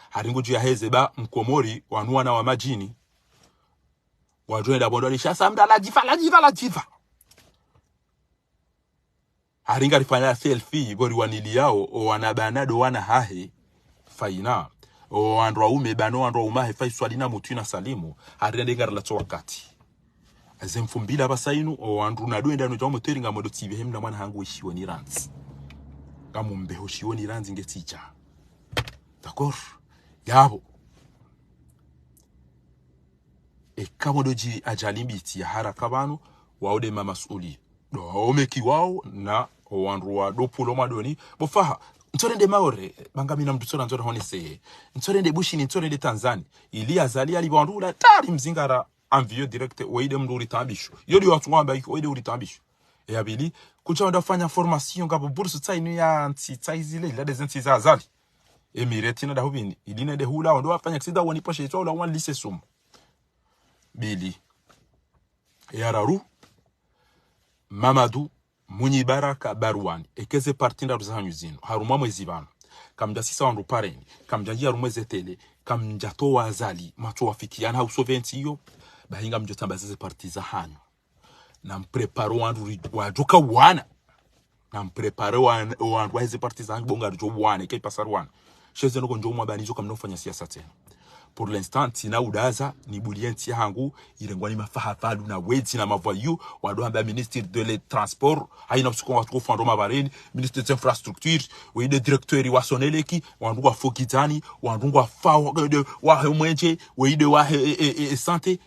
haringo juu ya hezeba mkomori wanua na wa majini wajoenda bondo alishasa mda la jifa haringa rifanya selfie bori wanili yao o wanabanado wana hahe faina o andro ume bano andro umahe fai swalina mutu na salimu harinde ngarla to wakati azemfumbila basainu o andro nado enda no jomo teringa modo tibe hemna mwana hangu ishiwo ni ranzi kamumbe hoshiwo ni ranzi ngeticha d'accord yabo ekamodoji ajalimbiti ya haraka banu waode mamasuli do omeki wao na owanru wa dopulo madoni bofaha ntorende maore bangamina mdutsora nzora honese ntorende bushini ntorende Tanzania ili azali ali bandula tari mzingara envio direct weide mnduri tambisho yodi watu ngamba iko weide uri tambisho yabili kucha ndafanya formation ngabo bursu tsainu ya anti tsaizile la des anti azali emiretina da hubini ilina de hula ndo afanya kisida woni poshe to la wan lycée sum bili yararu Mamadou Munyi Baraka Barwani ekeze partinda ruzanyu zino haruma mwezi bano kamja sisa wandu pareni kamja jia rumweze tele kamja to wazali mato wafikiana hauso 20 hiyo bahinga mjotambazize partiza hanyu na mpreparo wandu wajuka wana na mpreparo wandu waheze partiza hanyu bonga rujo wana kei pasar wana sheze noko njo mwabanizo kamnofanya siasa tena pour l'instant tina udaza ni bulienti hangu irengwani mafahafalu na wedi na mavoyu wadohamba ministre de les transports haina msuko watu fando mabareni ministre des infrastructures wede directeur wa soneleki wandu wa fokitani wandu wa fa wa mwenje wede wa santé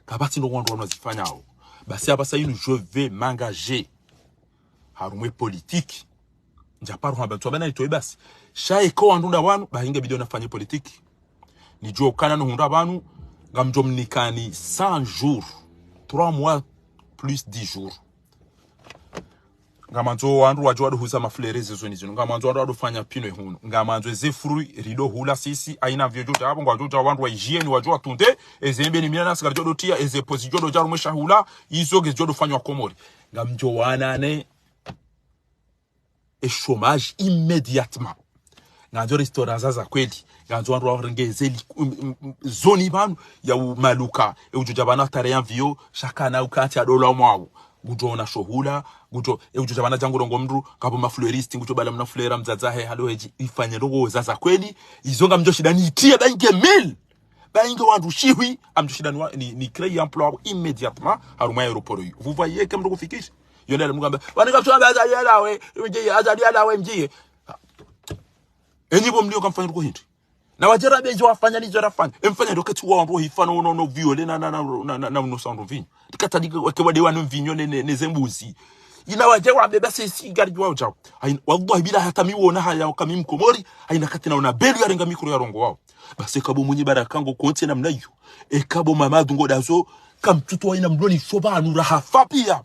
kabati ndo wandu wanazifanya hao basi hapa sasa hili je vais m'engager harumwe politique njaparu hamba tuabana itoe basi shaye ko wandunda wanu bahinga bidio nafanye politiki nijo kana no hunda banu ngamjomnikani 100 jours 3 mois plus 10 jours ngamanzo wandu wajwa do huza maflereze zoni zino ngamanzo wandu adofanya pino ehunu ngamanzo ezefrui rido hula sisi aina vyojote hapo ngwajoja wandu wa hygiene wajwa tunde ezembe ni mina nasikara jodo tia eze posijodo jaru mesha hula izoge jodo fanywa komori ngamjo wanane et chômage immédiatement nganzo restaurant za kweli nganzo wandu warengezeli zoni banu ya maluka ujuja bana tare envio shakana ukati adola mwawo gujona shohula gujo ujuja bana janguro ngomru kabo mafleurist ngujo bala mna fleur mzazahe halo heji ifanye rogo za kweli izonga mjoshidani itie bange 1000 bange wandu shiwi amjoshidani ni créer emploi immédiatement haruma aéroport. Vous voyez comme ndoko fikisha yonela mugamba wanika tuamba azali alawe azali alawe mjie enyibo mlio kamfanya ruko hindu na wajera bejo wafanya nizo rafanya emfanya roketi wa ndo hifano no viole na no sound vinyo dikatadika wake wanu vinyo ne zembuzi ina wajera beba sisi gari wao jao wallahi bila hata miwona haya kama mkomori haina kati na una belu yarenga mikro ya rongo wao basi kabo munyi barakango konte na mnayo kabo Mamadou ngodazo kamtuto ina mdoni shoba anura hafapia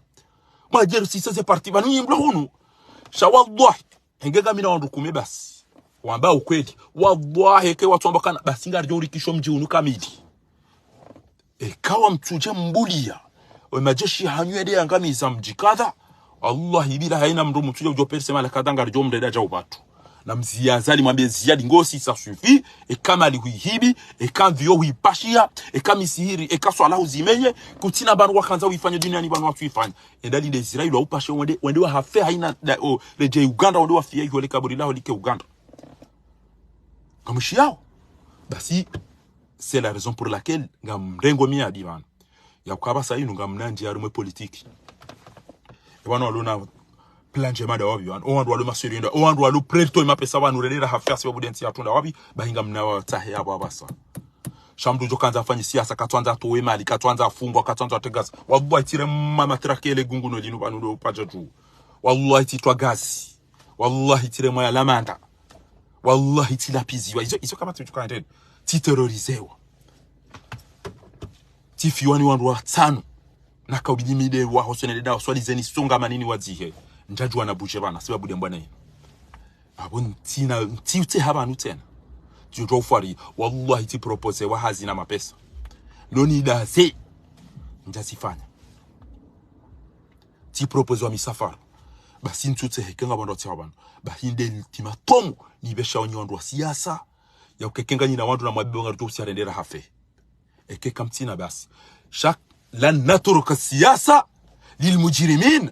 majero sisa ze parti banu yimblo hunu sha wallahi hengega mina wandu kume basi wamba ukweli wallahi ke watu ambakana basi ngarjo urikisho mji unu kamili kawa mtuje mbulia majeshi hanywede yangamiza mji kadha wallahi bila haina mndu mtuje ujoperse mala kadha ngarjo mreda ja ubatu na mziazali mwambie ziadi ngosi sa sufi kama alihibi kamvio huipashia kamisihiri kaswala uzimenye kutina banu wakanza uifanye duniani banu watu ifanye endali de Israeli wa upashe wende wa hafe haina reje Uganda wende wafia hiyo le kaburi lao like Uganda kamushi yao basi c'est la raison pour laquelle ngamrengo mia divan ya kukaba sainu ngamnanji ya rume politiki ebana walona planje mada wabi wan owandu walu masirindo owandu walu preto imapesa wanu relera hafasi wabudenti ya tunda wabi bahinga mnawa tahe yabo abasa shamdu jokanza afanyi siasa katwanza atowe mali katwanza afungwa katwanza ategasa wallahi tire mama trakele gunguno linu banu do pajaju wallahi titwa gazi wallahi tire moya lamanda wallahi tilapiziwa izo kama tuchukana titerrorizewa tifiwani wandu wa tano na kaubidimide wa hosonele dawa swali zeni songa manini wazihe njajwa na buje bana sababu de mbwana yino abon tina tiute habanu tena tujo fari wallahi ti propose wa hazina mapesa noni daze njazifanya ti propose wa misafara basi ntutse hekenga bandu tsabana bahinde ultimatum ni besha onyondo wa siasa ya ukekenga nyina wandu na mwabibonga ruto siarendera hafe ekeka mtina basi shak lan natruka siyasa lilmujrimin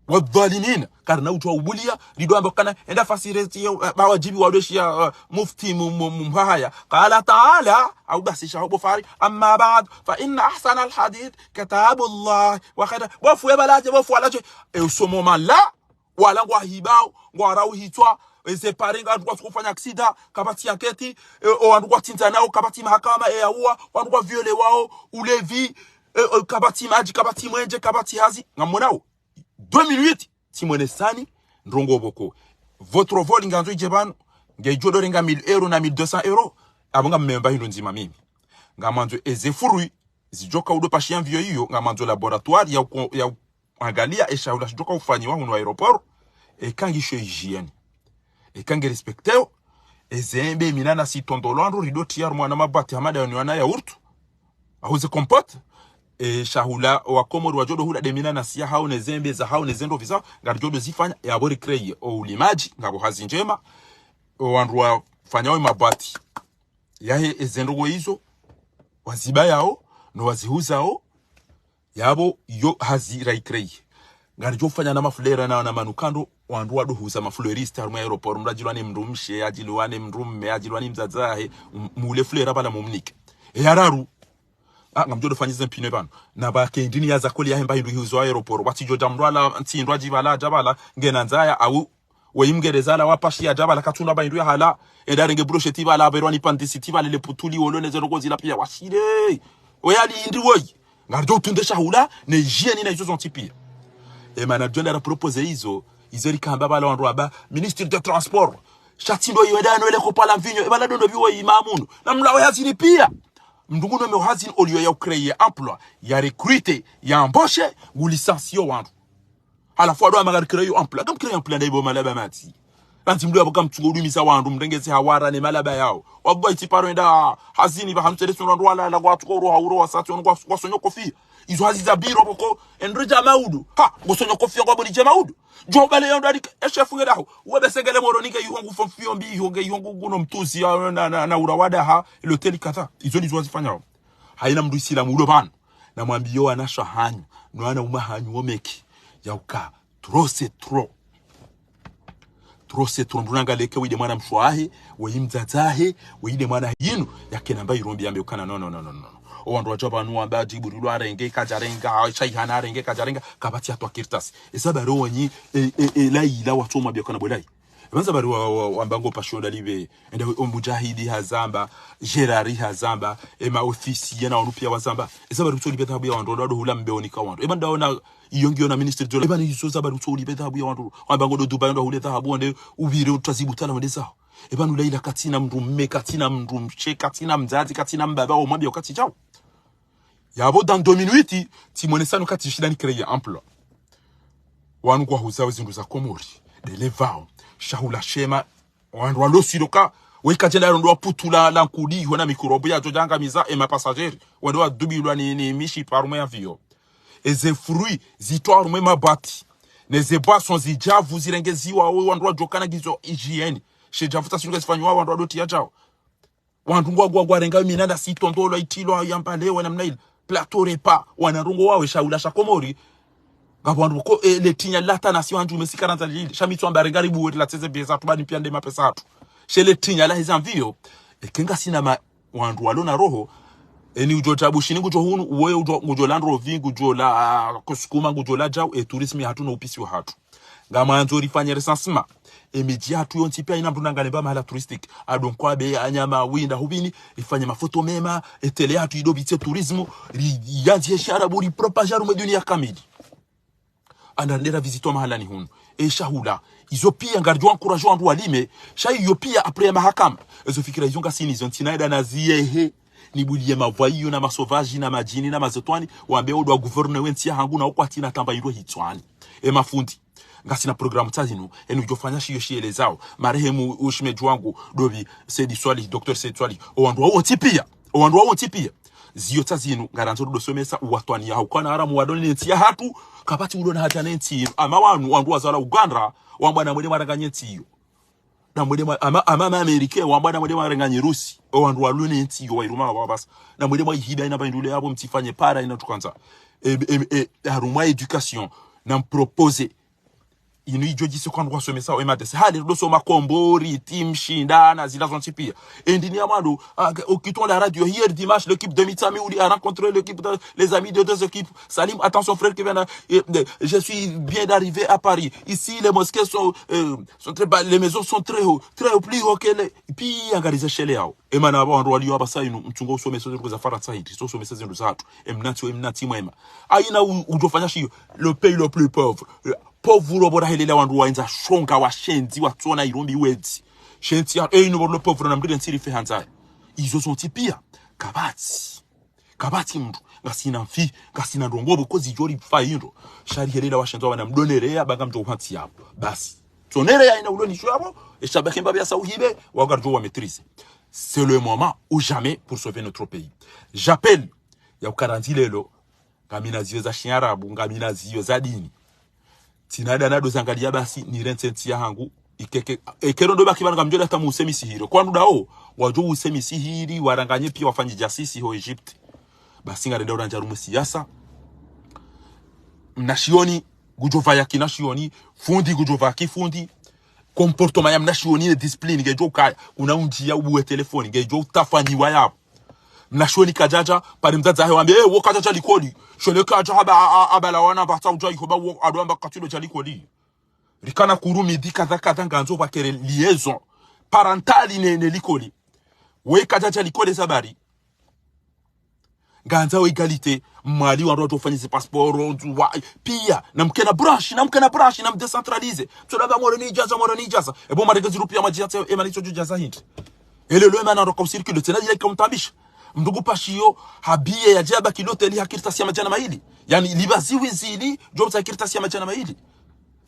والظالمين كارنا وتوا وبوليا ريدو امبو كان اندا فاسيرتي باواجيبي وادوشيا مفتي مهايا قال تعالى او بس شهو بفاري اما بعد فان احسن الحديث كتاب الله وخير وفو يبلاجي وفو علاجي e so moment là wala ngwa hibao ngwa rawu hitwa ezepare nga ndwa kufanya aksida kabati yanketi o andwa tinta nao kabati mahakama yaua andwa viole wao ulevi kabati maji kabati mwenje kabati hazi ngamonao 2008 Simone Sani ndrongo boko votre vol nganzo ijebano ngejodo renga 1000 euro na 1200 euro abonga mmemba hino nzima mimi ngamanzo ezefurui zijoka udo pashian vio hiyo ngamanzo laboratoire ya angalia eshaula zijoka ufanyiwa huno aeroport ekangisho hygiene ekange respecteo ezembe minana si tondolando rido tiar mwana mabati hamada yoniwana ya urtu ahuze compote shahula wa komori wa jodo hula demina na siya hao nezembe za hao nezendo visa ngari jodo zifanya ya bori kreye o ulimaji ngabo hazi njema wandu wa fanyawe mabati yahe ezendo hizo waziba yao no wazihuza yao yabo yo hazi raikreye ngari jodo fanya na mafulera na manukando wandu wa dohuza maflorista rumu aeroport mrajilwani mrumshe ajilwane mrumme ajilwani mzazahe mule flera bala mumnike yararu ngamjodo fanyize mpine bano nabake ndini yaza koli yahemba hindu hizo aeroport watijo damrwala ntindwa jibala jabala ngena nzaya au weyimgerezala wapashi ya jabala katuna ba hindu ya hala edarenge brocheti bala berwani pandisiti bala le putuli olone zero zila pia washire oyali indi woy ngarjo tundesha hula ne hygiene na hizo zontipia manager na propose hizo rikamba bala wandu aba ministre de transport chatindo yenda no ele kopala mvinyo bala dondo biwo imamundu na mlawe yazini pia mdunguno mehazin olio ya créer emploi ya recruter ya embaucher ou licencier wandu ala fois do amagar créer emploi comme créer emploi ndaibo malaba mati lanti mdu abakam misa wandu mndengeze hawara ne malaba yao oboy ti parenda hazini ba hamtere sunrandu wala la gwatu ko ro hawro wasati on kwa sonyo kofi izo haziza biro boko endreja maudu ha gosonyo kofi kwa bodi jamaudu jobale yondo ari chef ngedaho webe segele moronike yuhongu fofio mbi yuhongu guno mtuzi na urawada ha ile hoteli kata izo nizo wazifanya haina mdu isila mudo bana na mwambio anasha hanyu no ana umahanyu omeki yauka trose mbunanga leke wide mwana mshwahe weyimzazahe wide mwana yinu yakena mba irombi yambe ukana no owandu wajoba nuwa mba jiburulu arenge kajarenga chaihana arenge kajarenga kabati atwa kirtas esabaro wonyi la ila watoma bya kana bolai banza bari wambango pashonda libe ende omujahidi hazamba gerari hazamba ema ofisi yana onupia wazamba esabaro tsoli betabu ya wandu ndo hula mbeoni ka wandu ebanda ona iyongio na minister dola ebani yisoza bari tsoli betabu ya wandu wambango do dubai ndo hule tahabu ende ubire utazibutala wendezao ebanu laila katina mrumme katina mrumche katina mzazi katina mbaba o mwambia wakati chao yabo dans 2008 Simone Sani kati shida ni créer emploi wanu kwa huzawe zindu za komori de levao shahula shema wandu walosiroka weka jela ndo putula la nkudi hona mikrobo ya jojanga miza ema passager wando wa dubilwa ni mishi parume ya vio eze fruits zitwa rume mabati neze boissons zijavu zirengeziwa wandu wa jokana gizo hygiene chez javuta singa sifanywa wandu adoti ya jao wandu ngwa renga minanda sitondolo itilo yambalewa na mnail plateau repas wanarungo wawe shaula shakomori gabandu ko letinya lata nation anju mesika nzali shamitwa mbarenga buwe la teze beza tubani pia ndema pesa atu shele tinya la hizo mvio kenga sina wandu walona roho eni ujota bushini gujo hunu uwe ujo landro vingu jo la kusukuma gujo la jao tourisme hatuna upisi wa hatu ngama nzori fanya recensement emeji hatu yonti pia ina mtunda ngale ba mahala touristique adonkwa be anyama winda hubini ifanye mafoto mema etele hatu idobitse tourisme yanzi shara buri propager mu dunia kamidi andandera visito mahala ni hunu shahula izo pia ngarjo encourage wandu walime shay yo pia après mahakama ezo fikira izonga sini zontinaida na ziyehe ni buliye mavayo na masovaji na majini na mazotwani wambe odwa gouverneur wentia hangu na okwati na tamba iro hitwani mafundi ngasina programu tazinu enu jofanya shiele zao marehemu ushimeji wangu dobi Sedi Swali Dr. Sedi Swali owandu wao tipia ziyota zinu ngaranzo dosomesa watwani ya hukana haramu wadoni nenti ya hatu kapati udona hata nenti ama wandu wazala Uganda wamba na mwede maranga nenti iyo na mwede ama Amerike wamba na mwede maranga nyerusi wandu walune nenti iyo wairuma wabasa na mwede ihida ina baindule yabo mtifanye para ina tukanza haruma education na mpropose inu ijoji kwa ndwa somesa o emadese hali ndo soma kombori team shindana zilazonti pia endini amando okiton la radio hier dimanche l'équipe de Mitsami Ouli a rencontré l'équipe les amis de deux équipes. Salim, attention frère qui vient je suis bien d'arriver à Paris ici les mosquées sont très bas, les maisons sont très haut plus haut que les puis angaliza shele yao emana abo ndo waliyo abasa inu mtungo usomesa zo za faransa hiti so somesa zo zatu emnati mwema aina ujofanya shio le pays le plus pauvre pauvre robora helela wandu wainza shonga wa shenzi watona irombi wedi shenzi ya ino le pauvre na mdire nsiri fe hanza izo zonti pia kabati mtu ngasina mfi ngasina ndongobo kozi jori fa indo shari helela wa shenzi wana mdonerea banga mjo hanti yapo basi tonere ya ina uloni shwabo eshabeke mbabya sauhibe wagarjo wa maîtrise. C'est le moment ou jamais pour sauver notre pays. J'appelle ya ukaranti lelo ngamina ziyo za shiarabu ngamina ziyo za dini tinada nado zangalia basi ni rententi ya hangu ikeke ekerondo baki bana ngamjoda hata musemi sihiro kwandu dao wajo usemi sihiri waranganye pia wafanye jasisi ho Egypt basi ngarenda uranja rumu siasa mnashioni gujova ya kinashioni fundi gujova kifundi comportement ya mnashioni discipline gejo kaya kuna unjia uwe telefoni gejo tafaniwa yapo mnashoni kajaja pale mzaza hewa ambe wo kajaja likoli shole kajaja abala wana bata ujai ko ba wo adwamba katilo ja likoli rikana kurumi dika nganzo bakere liaison parentale ne likoli we kajaja likoli sabari nganza egalite mali wa roto fanyise passeport wa pia namkena branch na mdecentralize tsoda moroni jaza ebo marega zirupia majia emalicho jaza hindi elelo emana ko circuit tena ile komtabisha mdugu pashio habie ya jaba kiloteli hakirtasi ya majana maili yani libaziwi zili job za kirtasi ya majana maili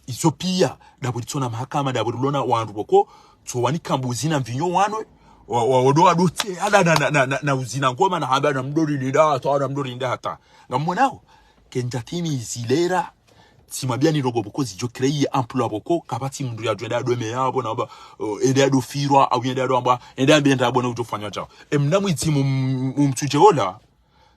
Ethiopia dabulitona mahakama dabulona wandu boko tsowani kambuzina mvinyo wanwe waodo adote ala na uzina ngoma na haba na mdori lida ta mdori nda hata ngamonao kenjatimi zilera timabia ni rogo boko zijo créer emploi boko kabati mndu ya jwenda do me yabo na ba ende ado firwa au ende ado amba ende ambenda abona utofanywa chao emnamu itimu mtujeola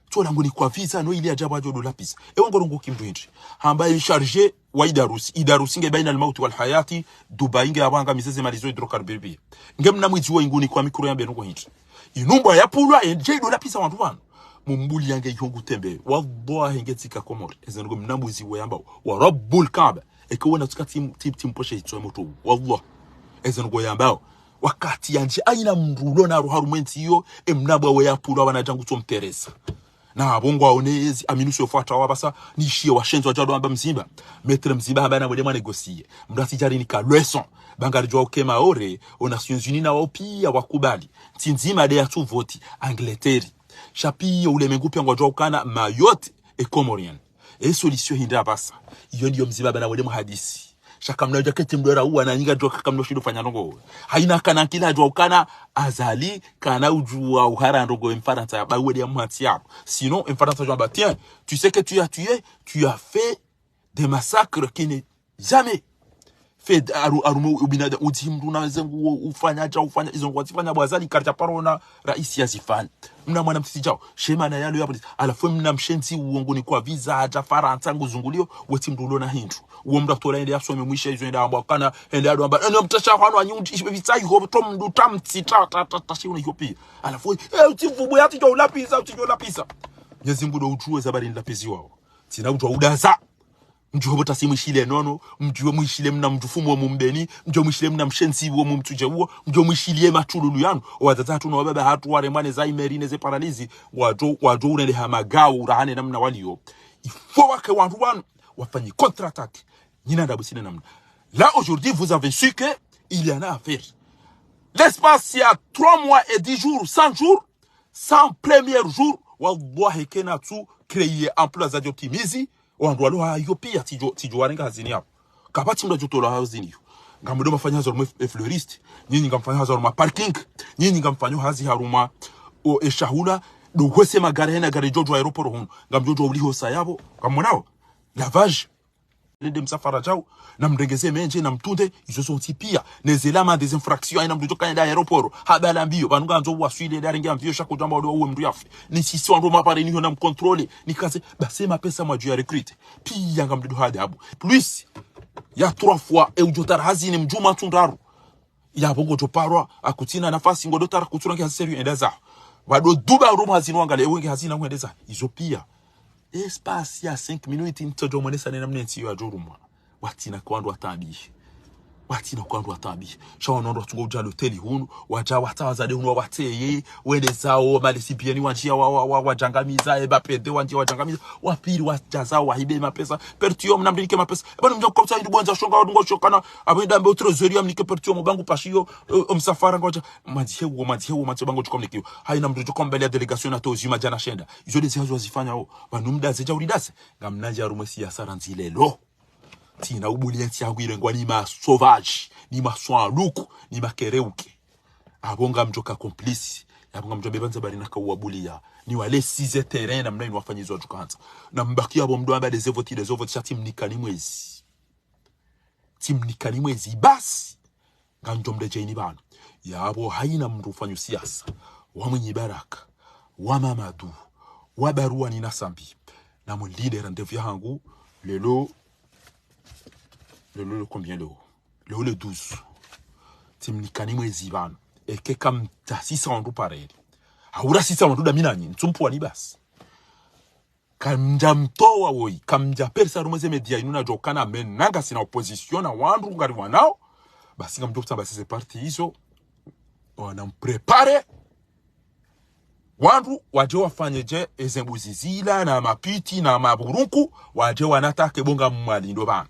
tola ngoni kwa visa no ili ajaba jodo lapis ngorongo kimdu hindi hamba chargé wa idarus nge baina al-maut wal hayati Dubai nge abanga miseze malizo hydrocarbures ngemnamu itiwo inguni kwa mikro yambe nuko hindi inumba ya pulwa enje do lapisa wantu wanu mumbuli yange yongu tembe wallahi ngetika komori ezengo mnambuzi weyamba wa rabbul kaaba ekona tukati tim poshe itso moto wallahi ezengo yamba wakati yanje aina mrulo na ruharumenti yo emnabwa weyapulwa abanajangu tsomteresa na abongo aonezi aminuso yofuata wabasa nishie washenzo wajado amba mzimba metre mzimba habana mwede negosie mdasi jari ni ka leçon bangari jwa ukema ore o Nations Unies na wao pia wakubali tinzima de atu voti Angleterre chapi ulemengu pia ngwa jwa ukana Mayotte et Comorienne e solution hinda basa iyo ndiyo mzimba bana mwede hadisi shaka mnaja kete mdora uwa na nyinga jwa kakamno shido fanya nongo haina kana kila jwa ukana azali kana ujua uhara ndogo mfaranta ya bawede ya mwati yapo sinon mfaranta jwa ba tiens tu sais que tu as fait des massacres qui n'est jamais fait arumo ubinada utimdu na zengu ufanya izongo watifanya bwazali karja parona raisi ya zifani mna mwana mtijao shema na yalo yapo alafu mna mshenzi uongoni kwa visa aja faransa nguzungulio wetimdu na hindu uo mda tola ende asome mwisha izo enda amba kana ende ado amba eno mtasha hwanu anyunji vitsayi ho tomdu tamtsi ta shi una Ethiopia alafu utivubu yati jo lapisa nyezimbu do utuwe zabari lapisi wao tina utwa udaza mjuho bota si mwishile nono mjuho mwishile mna mjufumu wa mumbeni mjuho mwishile mna mshensi wa mumtuje uo mjuho mwishile matululu yanu wazatatu na wababa hatu waremane za imerine ze paralizi wajo unende hamagao urahane namna walio ifo wake wantu wanu wafanyi contre-attaque nina dabusine namna. Là aujourd'hui vous avez su que il y en a à faire. L'espace il y a 3 mois et 10 jours 100 jours 100 premiers jours wallahi kenatu créer emploi za optimizi wandwalo hayo pia tijo warenga hazini hapo kabati mda joto la hazini ngamudo mafanya hazo fleuriste nyinyi ngamfanya hazo ma parking nyinyi ngamfanyo hazi haruma o eshahula do hose magari hena gari jojo aeroport hunu ngam jojo uliho sayabo kamonao lavage lende msafara chao na mrengeze menje na mtunde izo sonti pia nezelama des infractions aina mdu jokanya da aeroport habala mbio banunga nzo waswile da renga mbio shako jamba do uwe mdu yafi ni sisi ndo mapare ni na mkontrole nikaze basema pesa mwa juu ya recruit pia ngam mdu hadi abu plus ya 3 fois e ujotar hazini mjuma tundaru ya bongo joparwa akutina nafasi ngodo tar kutura ngi serio endeza wado duba room hazini wangale wengi hazina ngwendeza izo pia espace ya 5 minutes ntojo monesa nena mnenti yo ajurumwa watina kwandu atabi shawo nondo tungo ujalo teli hunu waja watawazade hunu wateye wende zao malisi pia ni wanjia wajangamiza ebapede wanjia wajangamiza wapiri wajazao wahibe mapesa pertium namdinike mapesa bana mjo kopsa ndi bonza shonga wadungo shokana abenda mbe trezori amnike pertium bangu pashiyo msafara ngoja madzihewo matsebango chukomnikio haina mdo chokombele ya delegation na tozi majana shenda izo dezi hazo wazifanya ho banumda zeja uridase ngamnaja rumesi ya saranzilelo tina ubulienti agwire ngwa ni ma sauvage ni ma swaluku ni makereuke abonga mjoka complice abonga mjobe banza bari nakauabulia ni wale 6 terrain na mnani wafanyizwa tukanza na mbaki abo mdo amba des votes chatim nikani mwezi basi nganjo mdeje ni bana yabo haina mtu ufanyo siasa wa mwenye baraka wa mamadu wa barua ni nasambi na mon leader ndevya hangu lelo combien le 12 timnikani mwezi bana eke kam ta 600 pareli haura 600 da minani ntsumpu ani basi kamja mtoa woi kamja persa rumeze media inuna jokana men nanga sina opposition na wandu ngari wanao basi ngamdopta basi c'est parti hizo wana mprepare wandu waje wafanyeje ezembuzi zila na mapiti na maburunku waje wanatake bonga mwalindo bana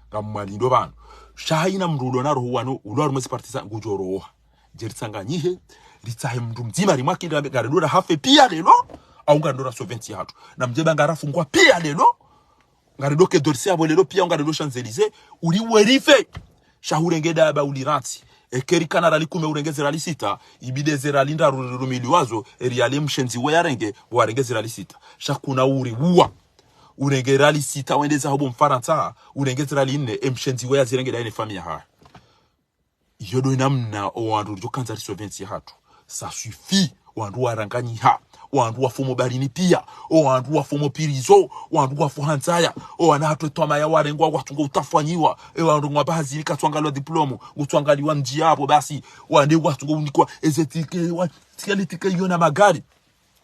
ngamwalindo bana shahina mrulo na roho wano ulwaro mwezi partisa ngujoro jerisanga nyihe ritsahe mndu mzima rimwakira garedora hafe pia lelo au ngandora so 20 hatu na mjeba ngarafungwa pia lelo ngaredoke dorsi abo lelo pia ngaredo Champs-Élysées uri werife shahurengeda ba uliranti ekeri kanara likume urengezera lisita ibidezera linda rumiliwazo eriale mshenzi we yarenge warengezera lisita shakuna uri uwa urengera lisita wendeza hobo mfaransa urengezera line mshenzi we yazirengeda ine famille ha yodo namna owandu jokanza riso 20 hatu ça suffit wandu waranganyi ha wandu wafumo barini pia wandu wafumo pirizo wandu wafu hanzaya wana hatu toma ya warengwa watungo utafanyiwa wandu ngwabazi katwangalo diplomo utwangaliwa njiapo basi wande watungo unikwa ezetike tialitike yona magari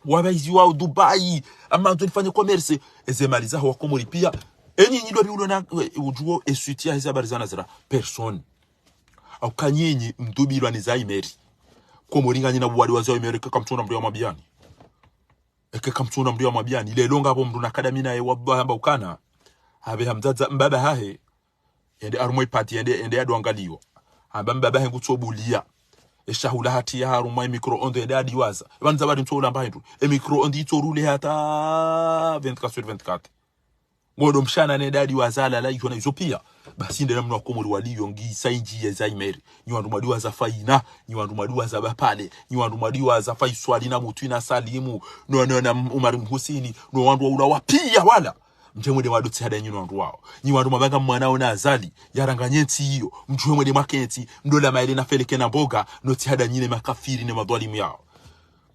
wabaizi wa Dubai ama tulifanya commerce ezemaliza ho komori pia enyi nyido biulo na ujuo esutia hezabarizana zira person au kanyenyi mdubirwa ni zaimeri komoringa nyina buwadi wazao Amerika kamtuna mdu ya mabiani eke kamtuna mdu ya mabiani lelo ngabo mdu nakadami naye wabamba ukana habe hamzaza mbaba hahe yende arumoi pati yende adu angaliwa hamba mbaba he ngutsobulia eshahula hati ya harumoi micro-onde yende adiwaza banza bari mtsoula mbahindu micro-onde itorule hata 24/24 ngodo mshana ne dadi wazala la yona izopia basi ndena mno komori waliyo ngi sainji ya zaimeri nyiwandu madiwa za faina nyiwandu madiwa za bapale nyiwandu madiwa za faiswali na mutuina salimu na Umar Husini no wandu ula wapia wala mjemwede wadotsi hada nyiwandu wao nyiwandu mabanga mwanao na azali yaranganyenti hiyo mjemwede makenti ndola maile na feleke na boga noti hada nyine makafiri ne madhalimu yao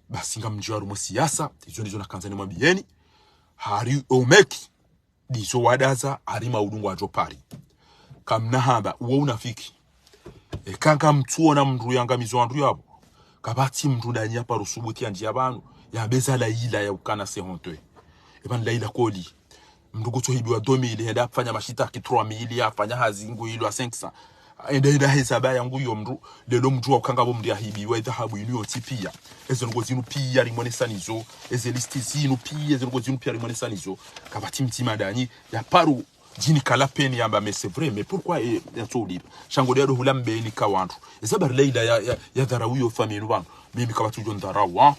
basi ngamjiwaru msiasa hizo ndizo nakanzani mwabieni hari omeki diso wadaza harima udungu wa jopari kamnahamba uwe unafiki kanka mtuona mndu yangamizo wandu yabo kabati mndu ndani hapa rusubuti anji yabanu ya beza la ila ya ukana se hontwe eban la ila koli mndu kutohibiwa 2000 henda fanya mashitaki 3000 ya fanya hazingu ilo 500 enda hesaba yangu yo mndu lelo mndu wakanga bo mndu ahibiwa dhahabu iliyo tipia ezo ngo zinu pia rimone sanizo eze listi zinu pia ezo ngo zinu pia rimone sanizo kabati mtima ndani ya paru jini kala peni yamba mais c'est vrai mais pourquoi yato libre shango dedo hulambe ni kawandu ezabar leila ya darawiyo famille banu mimi kabatu jon darawa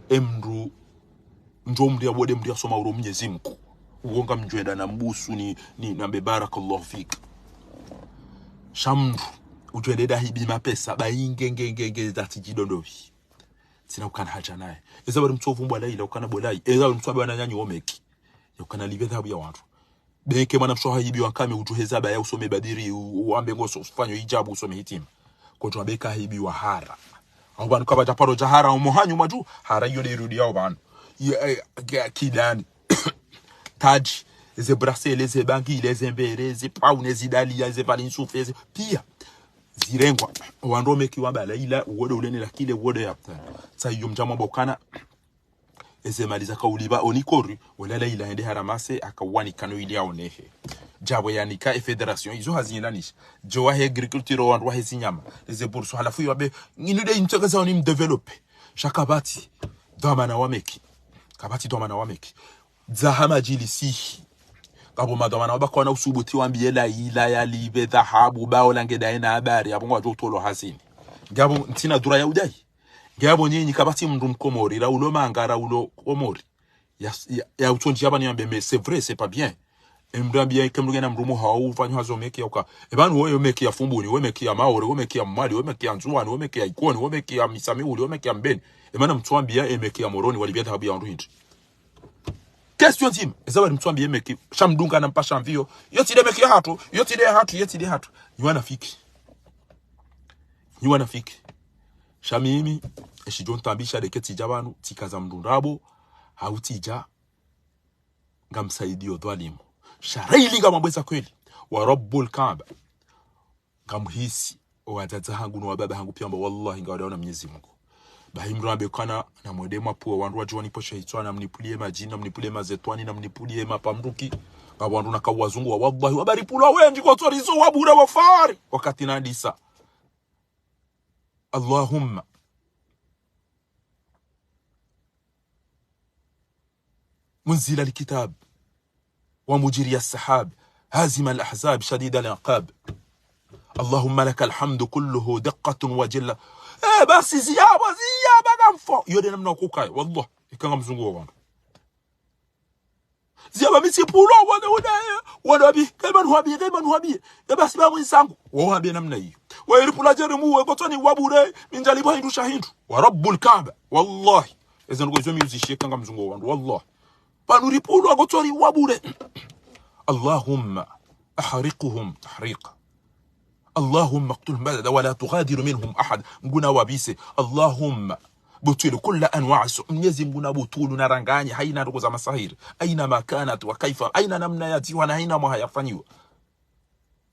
emndu njomdi ya wode mdi asoma uro Mwenyezi Mungu uonga mjwenda na mbusu ni nambe barakallahu fik shamru ujwendeda hibi mapesa baingengengenge zati jidondovi tina ukana haja naye eza bari mtu ovumbwa laila ukana bolai eza bari mtu abana nyanyi omeki ukana libe dhabu ya watu beke mwana mshoha hibi wankame ujuheza ba ya usome badiri uambe ngoso ufanyo hijabu usome hitima kwa tuabeka hibi wa hara au banu kaba japaro jahara umuhanyu maju hara yole irudi yao banu kidani taji ze bracelets ze bangi les embere ze paune zidali ze valinsufe pia zirengwa wando meki wabala ila uwodo ulene lakile uwodo yapta sa yumjama bokana eze maliza kauliba onikori wala ila ende haramase akawani kano ili aonehe jabo yanika e federation izo hazinanish jowa he agriculture wa he sinyama eze bursu halafu yabe inude intekaza oni mdevelope shakabati domana wameki kabati domana wameki zahama jilisi kabo madomana wabakona usubuti wambie la ila ya libe dhahabu bao lange daina habari abo ngwa jotolo hasini gabo ntina dura ya udai gabo nyinyi kabati mndu mkomori la ulo mangara ulo komori ya utonji yaba nyambe mais c'est vrai c'est pas bien emra bien kemruga na mrumu hawo fanyo hazo meki yoka ebanu wo meki ya fumbuni wo meki ya maore wo meki ya mali wo meki ya nzuani wo meki ya ikoni wo meki ya misami uli wo meki ya mbeni emana mtwambia emeki ya moroni walibia dhahabu ya nduindi question team ezaba mtwambia emeki shamdunga na mpasha mvio yotide meki ya hatu yotide hatu ni wanafiki shamimi eshijon tambisha deketi jabanu tikaza mdundabo hautija ngamsaidio dhalimu sharaili ngamweza kweli wa rabbul kaaba ngamhisi wazaza hangu na baba hangu pia wallahi ngawadaona Mwenyezi Mungu bahimru abekana na mwedema puo wandu wajoni posha hitwana mnipulie majina mnipulie mazetwani na mnipulie mapamruki ngawandu na kawazungu wallahi wabaripula wengi kwa torizo wabura wafari wakati nadisa Allahumma منزل الكتاب ومجري السحاب هازم الأحزاب شديد العقاب اللهم لك الحمد كله دقة وجلة بس زيابة نمفو يودي نمنا كوكاي والله يكنا مزنقوا وانا زيابة ميسي بولو وانا بي كيمان هو بي بس باوين سانكو وهو بي نمنا يو ويربولا جرمو وقطاني وابوري من جالبا هندو شاهندو ورب الكعبة والله إذا نقول زومي يوزيشي كنا مزنقوا وانا والله فنريبولو وقطاني وابوري اللهم أحرقهم تحريقا اللهم اقتلهم بلدا ولا تغادر منهم أحد نقولنا وبيسي اللهم بطول كل أنواع السؤمنيزي نقولنا بطول نرانغاني حينا رغز مساهير أينما كانت وكيف أين نمنا ياتي ونهينا ما هيفانيو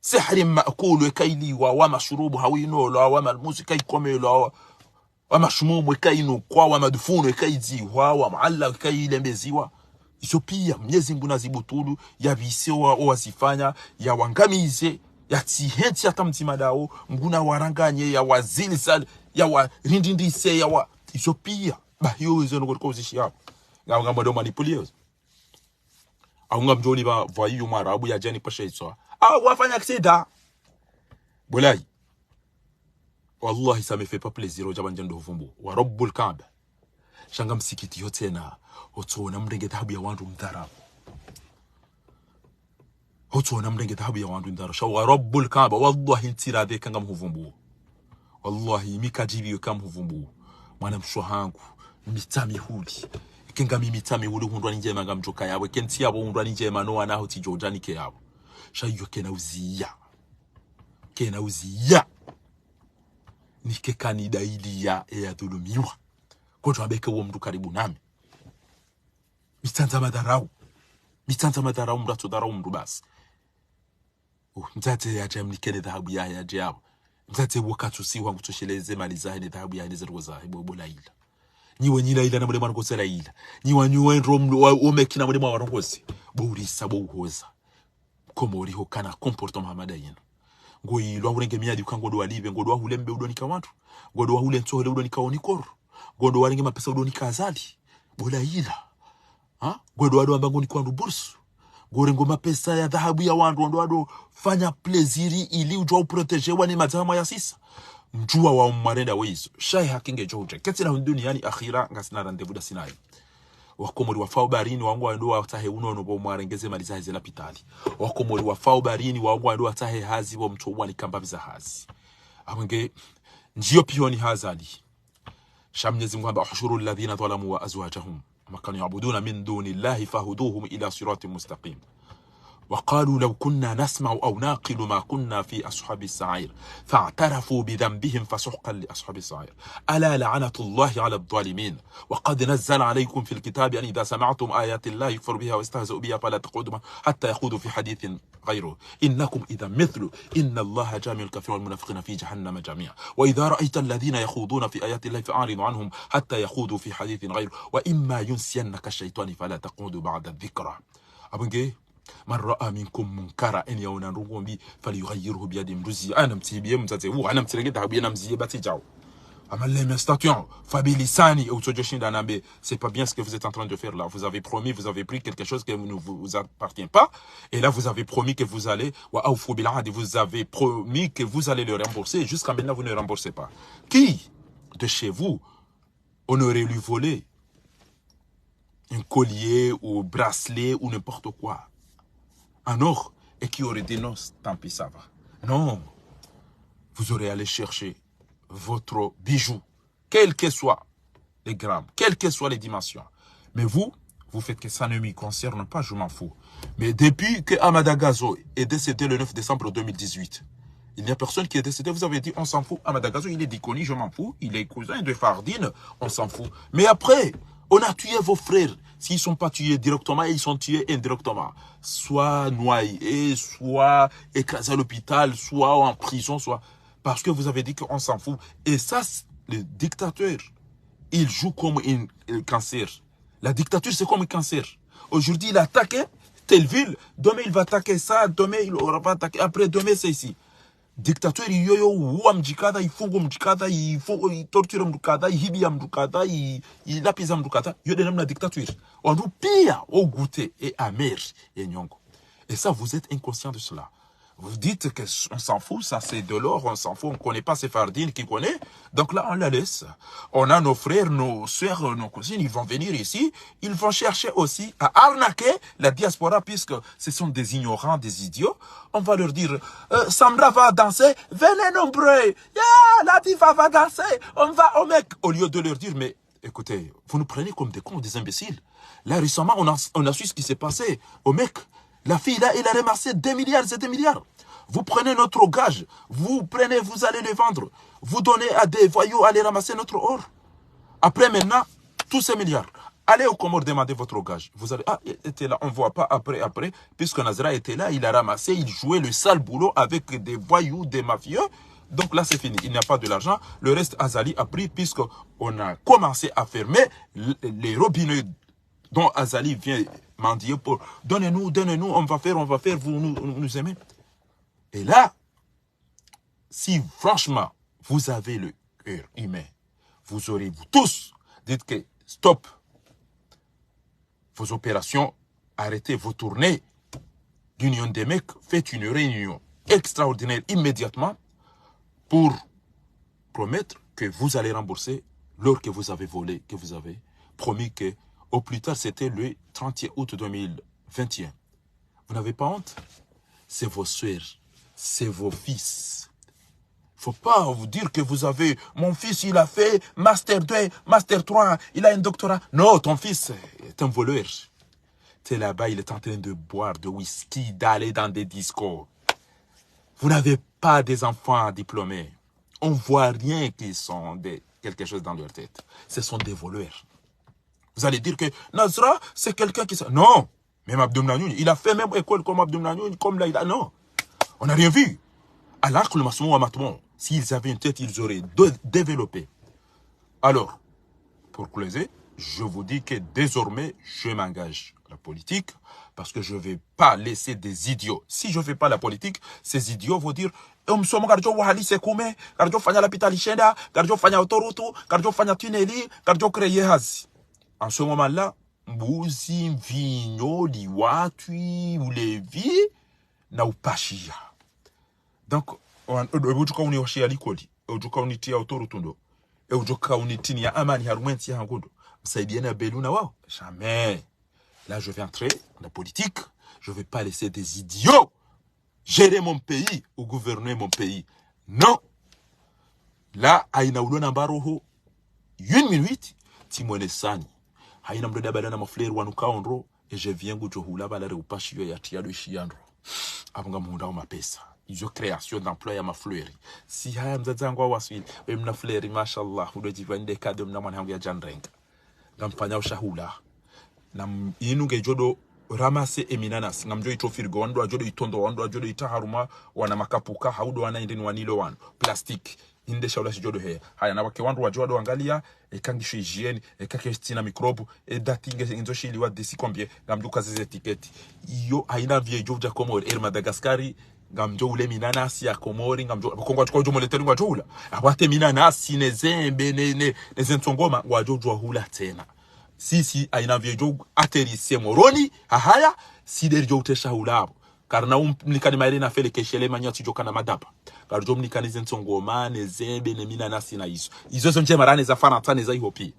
سحر مأكول وكيلي ومشروب هوينو وما الموسيقى يكمل ومشموم وكينو ومدفون وكيزي ومعلق وكي لمبزيوا Isopia Mwenyezi Mungu nazibutulu ya visewa owazifanya ya wangamize ya tihenti hata mtima dao nguna waranganye ya wazilizal ya warindindise ya wa Isopia bahiyo izo ngoriko uzishi hapo ngamba ndo manipulios au ngamjoni ba vayu marabu ya jani pasha itso wafanya kisida bolai wallahi ça me fait pas plaisir ojabanje ndo vumbu wa rabbul kaaba shanga msikiti yote na otona mrenge dhahabu ya wandu mdharabu otona mrenge dhahabu ya wandu mdharabu shawa rabbul kaaba wallahi ntirade kanga mhuvumbu wallahi mikajibi kama mhuvumbu mwana mshohangu mitami huli kenga mitami huli hundwa njema nga mjoka yawe kenti yabo hundwa njema no wana hoti jojani ke yabo shayo kena uzia nike kanida ilia ya dhulumiwa kwa abeke uo mtu karibu nami mitanza madarau mratu darau mtu basi mtate ya jam nikene dhahabu ya jabo mtate wakati si wangu tosheleze mali zahe dhahabu ya neze roza ibo la ila niwe nyina ila na mulema ngosela ila niwe rom omeki na mulema warongozi bourisa bohoza komori hokana comportement hamadayino ngoyilwa urenge miadi ukangodo walive ngodo hulembe udonika watu ngodo hule ntohele udonika onikoro ngodo waringe mapesa udonika azali bola ila ngodo wado ambango ni kwandu bursu ngorengo mapesa ya dhahabu ya wandu wado fanya pleziri ili ujwa uproteje wani mazama ya sisa mjua wa umarenda wizo shai hakinge joje ketina hunduni yani akhira ngasina randevuda sinai wakomori wafao barini wangu ndo watahe unono bo mwarengeze maliza hizi lapitali wakomori wafao barini wangu ndo watahe hazi bo mtu wani kamba biza hazi amenge njio pioni hazali Mwenyezi Mungu amba ushuru alladhina zalamu wa azwajahum ma kanu ya'buduna min dunillahi fahuduhum ila siratin mustaqim. وقالوا لو كنا نسمع أو نعقل ما كنا في أصحاب السعير فاعترفوا بذنبهم فسحقا لأصحاب السعير ألا لعنة الله على الظالمين وقد نزل عليكم في الكتاب أن إذا سمعتم آيات الله يكفر بها ويستهزئ بها فلا تقعدوا حتى يخوضوا في حديث غيره إنكم إذا مثل إن الله جامع الكافرين والمنافقين في جهنم جميعا وإذا رأيت الذين يخوضون في آيات الله فأعرض عنهم حتى يخوضوا في حديث غيره وإما ينسينك الشيطان فلا تقعد بعد الذكرى. أبنجي من رأى منكم منكرا ان يونا رغبي فليغيره بيد مزي انا متيبيه متاتي و انا متريغي حبي انا مزي باتي جاو اما les menstruations fabilisani ou tjoshin danambe c'est pas bien ce que vous êtes en train de faire là. Vous avez promis, vous avez pris quelque chose qui ne vous appartient pas et là vous avez promis que vous allez wa awfu bil ahd, vous avez promis que vous allez le rembourser. Jusqu'à maintenant vous ne remboursez pas. Qui de chez vous on aurait lui volé un collier ou bracelet ou n'importe quoi en or et qui aurait dit non, tant pis, ça va. Non, vous aurez allé chercher votre bijou, quels que soient les grammes, quelles que soient les dimensions. Mais vous faites que ça ne m'y concerne pas, je m'en fous. Mais depuis que Amada Gazo est décédé le 9 décembre 2018, il n'y a personne qui est décédé, vous avez dit on s'en fout. Amada Gazo, il est Dikoni, je m'en fous. Il est cousin de Fardine, on s'en fout. Mais après, on a tué vos frères. S'ils ne sont pas tués directement, ils sont tués indirectement. Soit noyés, soit écrasés à l'hôpital, soit en prison, soit... Parce que vous avez dit qu'on s'en fout. Et ça, le dictateur, il joue comme un cancer. La dictature, c'est comme un cancer. Aujourd'hui, il a attaqué telle ville. Demain, il va attaquer ça. Demain, il aura attaqué. Après, demain, c'est ici. Dictateur, il yoyo uwa mjikada, il fungo mjikada, il torture mjikada, il hibi mjikada, il lapisa mjikada. Yo de la dictature. On nous pire au goûter et amer et nyongo. Et ça, vous êtes inconscient de cela. Vous dites qu'on s'en fout, ça c'est de l'or, on s'en fout, on ne connaît pas ces fardines qui connaît. Donc là, on la laisse. On a nos frères, nos soeurs, nos cousines, ils vont venir ici. Ils vont chercher aussi à arnaquer la diaspora puisque ce sont des ignorants, des idiots. On va leur dire, Samra va danser, venez nombreux. La diva va danser, on va au mec. Au lieu de leur dire, mais écoutez, vous nous prenez comme des cons, des imbéciles. Là, récemment, on a su ce qui s'est passé au mec. La fille là, elle a ramassé 2 milliards, c'est 2 milliards. Vous prenez notre gage, vous allez le vendre. Vous donnez à des voyous, allez ramasser notre or. Après maintenant, tous ces milliards, allez au Comores demander votre gage. Vous allez, ah, il était là, on ne voit pas après, puisque Nazra était là, il a ramassé, il jouait le sale boulot avec des voyous, des mafieux. Donc là, c'est fini, il n'y a pas de l'argent. Le reste, Azali a pris, puisqu'on a commencé à fermer les robinets dont Azali vient mendier pour donnez-nous, on va faire, vous nous aimez. Et là, si franchement, vous avez le cœur humain, vous aurez vous tous, dites que stop vos opérations, arrêtez vos tournées d'union des mecs, faites une réunion extraordinaire immédiatement pour promettre que vous allez rembourser l'or que vous avez volé, que vous avez promis que au plus tard, c'était le 30 août 2021. Vous n'avez pas honte? C'est vos soeurs, c'est vos fils. Il ne faut pas vous dire que vous avez... Mon fils, il a fait Master 2, Master 3, il a un doctorat. Non, ton fils est un voleur. Tu es là-bas, il est en train de boire de whisky, d'aller dans des discos. Vous n'avez pas des enfants diplômés. On ne voit rien qu'ils sont quelque chose dans leur tête. Ce sont des voleurs. Vous allez dire que Nazra, c'est quelqu'un qui... Non, même Abdoum Nanoun, il a fait même école comme Abdoum Nanoun, comme là, il a... Non, on n'a rien vu. Alors que le maçon ou Amatmon, s'ils avaient une tête, ils auraient développé. Alors, pour closer, je vous dis que désormais, je m'engage à la politique parce que je ne vais pas laisser des idiots. Si je ne fais pas la politique, ces idiots vont dire en ce moment-là, mbuzi, mvinyo, liwatwi, ulevi, na upashia. Donc, ujuka unioshia likoli, ujuka unitia autorutundo, ujuka unitinia amani harumenti ya hangundo. Msaidiana beluna wao? Jamais. Là, je vais entrer dans la politique. Je ne vais pas laisser des idiots gérer mon pays ou gouverner mon pays. Non. Là, aina ulona baroho, 1 minute timwene sani haina mdoda badana mafleri wanukaonro et je viens gujohula balare upashio ya tiado ishiandro abunga muhunda wa mapesa izo création d'emploi ya mafleri si haya mzazangu wa waswili we mna fleri mashallah udo jivande kado mna mwana hangu ya janrenga ngampanya ushahula na inu ngejodo ramase eminanas ngamjo ito firgo wando ajodo itondo wando ajodo itaharuma wana makapuka haudo wana indeni wanilo wano plastic inde shaula sijodo he haya na wake wandu wajodo angalia ekangisho hygiene ekakestina mikrobu datinge inzo shili wa desi combien ngamjo kazi etiketi iyo haina viejo vya Komori Madagascari ngamjo ule minanasi ya Komori ngamjo kongo chiko jomo leteli ngwajula abate minanasi nezembe nezentongoma ngwajojwa hula tena sisi aina vyejo aterisie moroni haya siderjo utesha hulabo karna mnikani mairena fele keshele manyati jokana madaba karjo mnikani zentongoma nezembe ne minanasi na izo zonje marane za fana tane za ihopi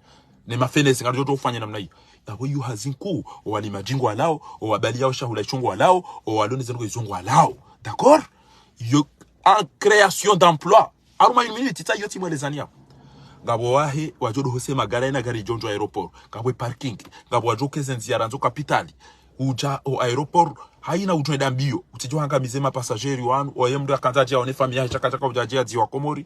ne mafenesi karjo to ufanya namna hiyo yawe yu hazinku o wali majingo alao o wabali yao shahula chungo alao o waloni zengo izongo alao d'accord yo en création d'emploi aruma une minute ta yoti mo les ania ngabo wahe wajodo hose magara na gari jonjo aeroport ngabo parking ngabo wajoke zenziara nzo kapitali uja o aeroport haina utwenda mbio utijwa hanga mizema passageri wanu oyemdo akanzaje aone familia chakachaka ujaje adziwa Komori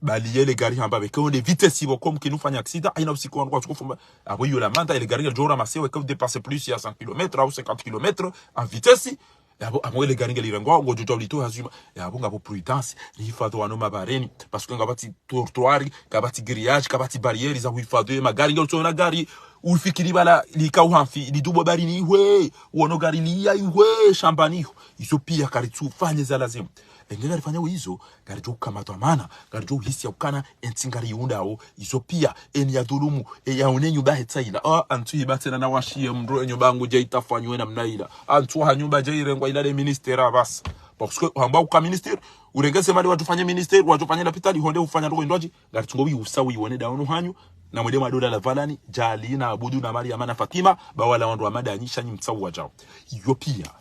bali yele gari hamba be konde vitesse ibo comme qui nous fanya accident aina usiku wangu tukufumba abo yo la manda ile gari jora masewe que dépasser plus ya 100 km ou 50 km en vitesse abo ile gari ngelirangwa ngo jojo lito hazima abo ngabo prudence hifadhi wano mabareni parce que ngabati trottoir ngabati grillage ngabati barrières za hifadhi magari ngelo na gari ufikiri bala likauhamfi lidubo barini we wono gari liya we shambani iso pia karitsu fanye za lazima engela rifanya hizo gari jo kamatwa mana gari jo hisi yakana entingari yundao iso pia eni ya dhulumu yaone nyumba hetsaila antu ibatena na washie mro nyumba ngo je itafanywe namna ila antu ha nyumba je irengwa ila le ministère bas parce que hamba uka ministère urengese mali watu fanye ministère watu fanye lapitali honde ufanya ndo ndoji gari tungo wi usawi ione dawo hanyu na mwede madola la valani jali na abudu na mali ya mana Fatima bawala wandu wa madanyisha nyimtsawu wajao iyo pia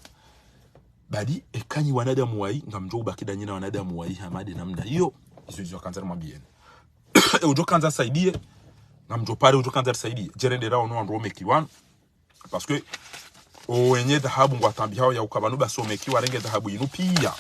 badi ekanyi wanadamu wai ngamjo bakida nyina wanadamu wai hamade namna hiyo izo kanza mwambieni ujo kanza saidie ngamjo pale ujo kanza saidie jerende rao no ndo mekiwan parce que wenye dhahabu ngwatambi hao ya ukabanu baso mekiwa renge dhahabu inu pia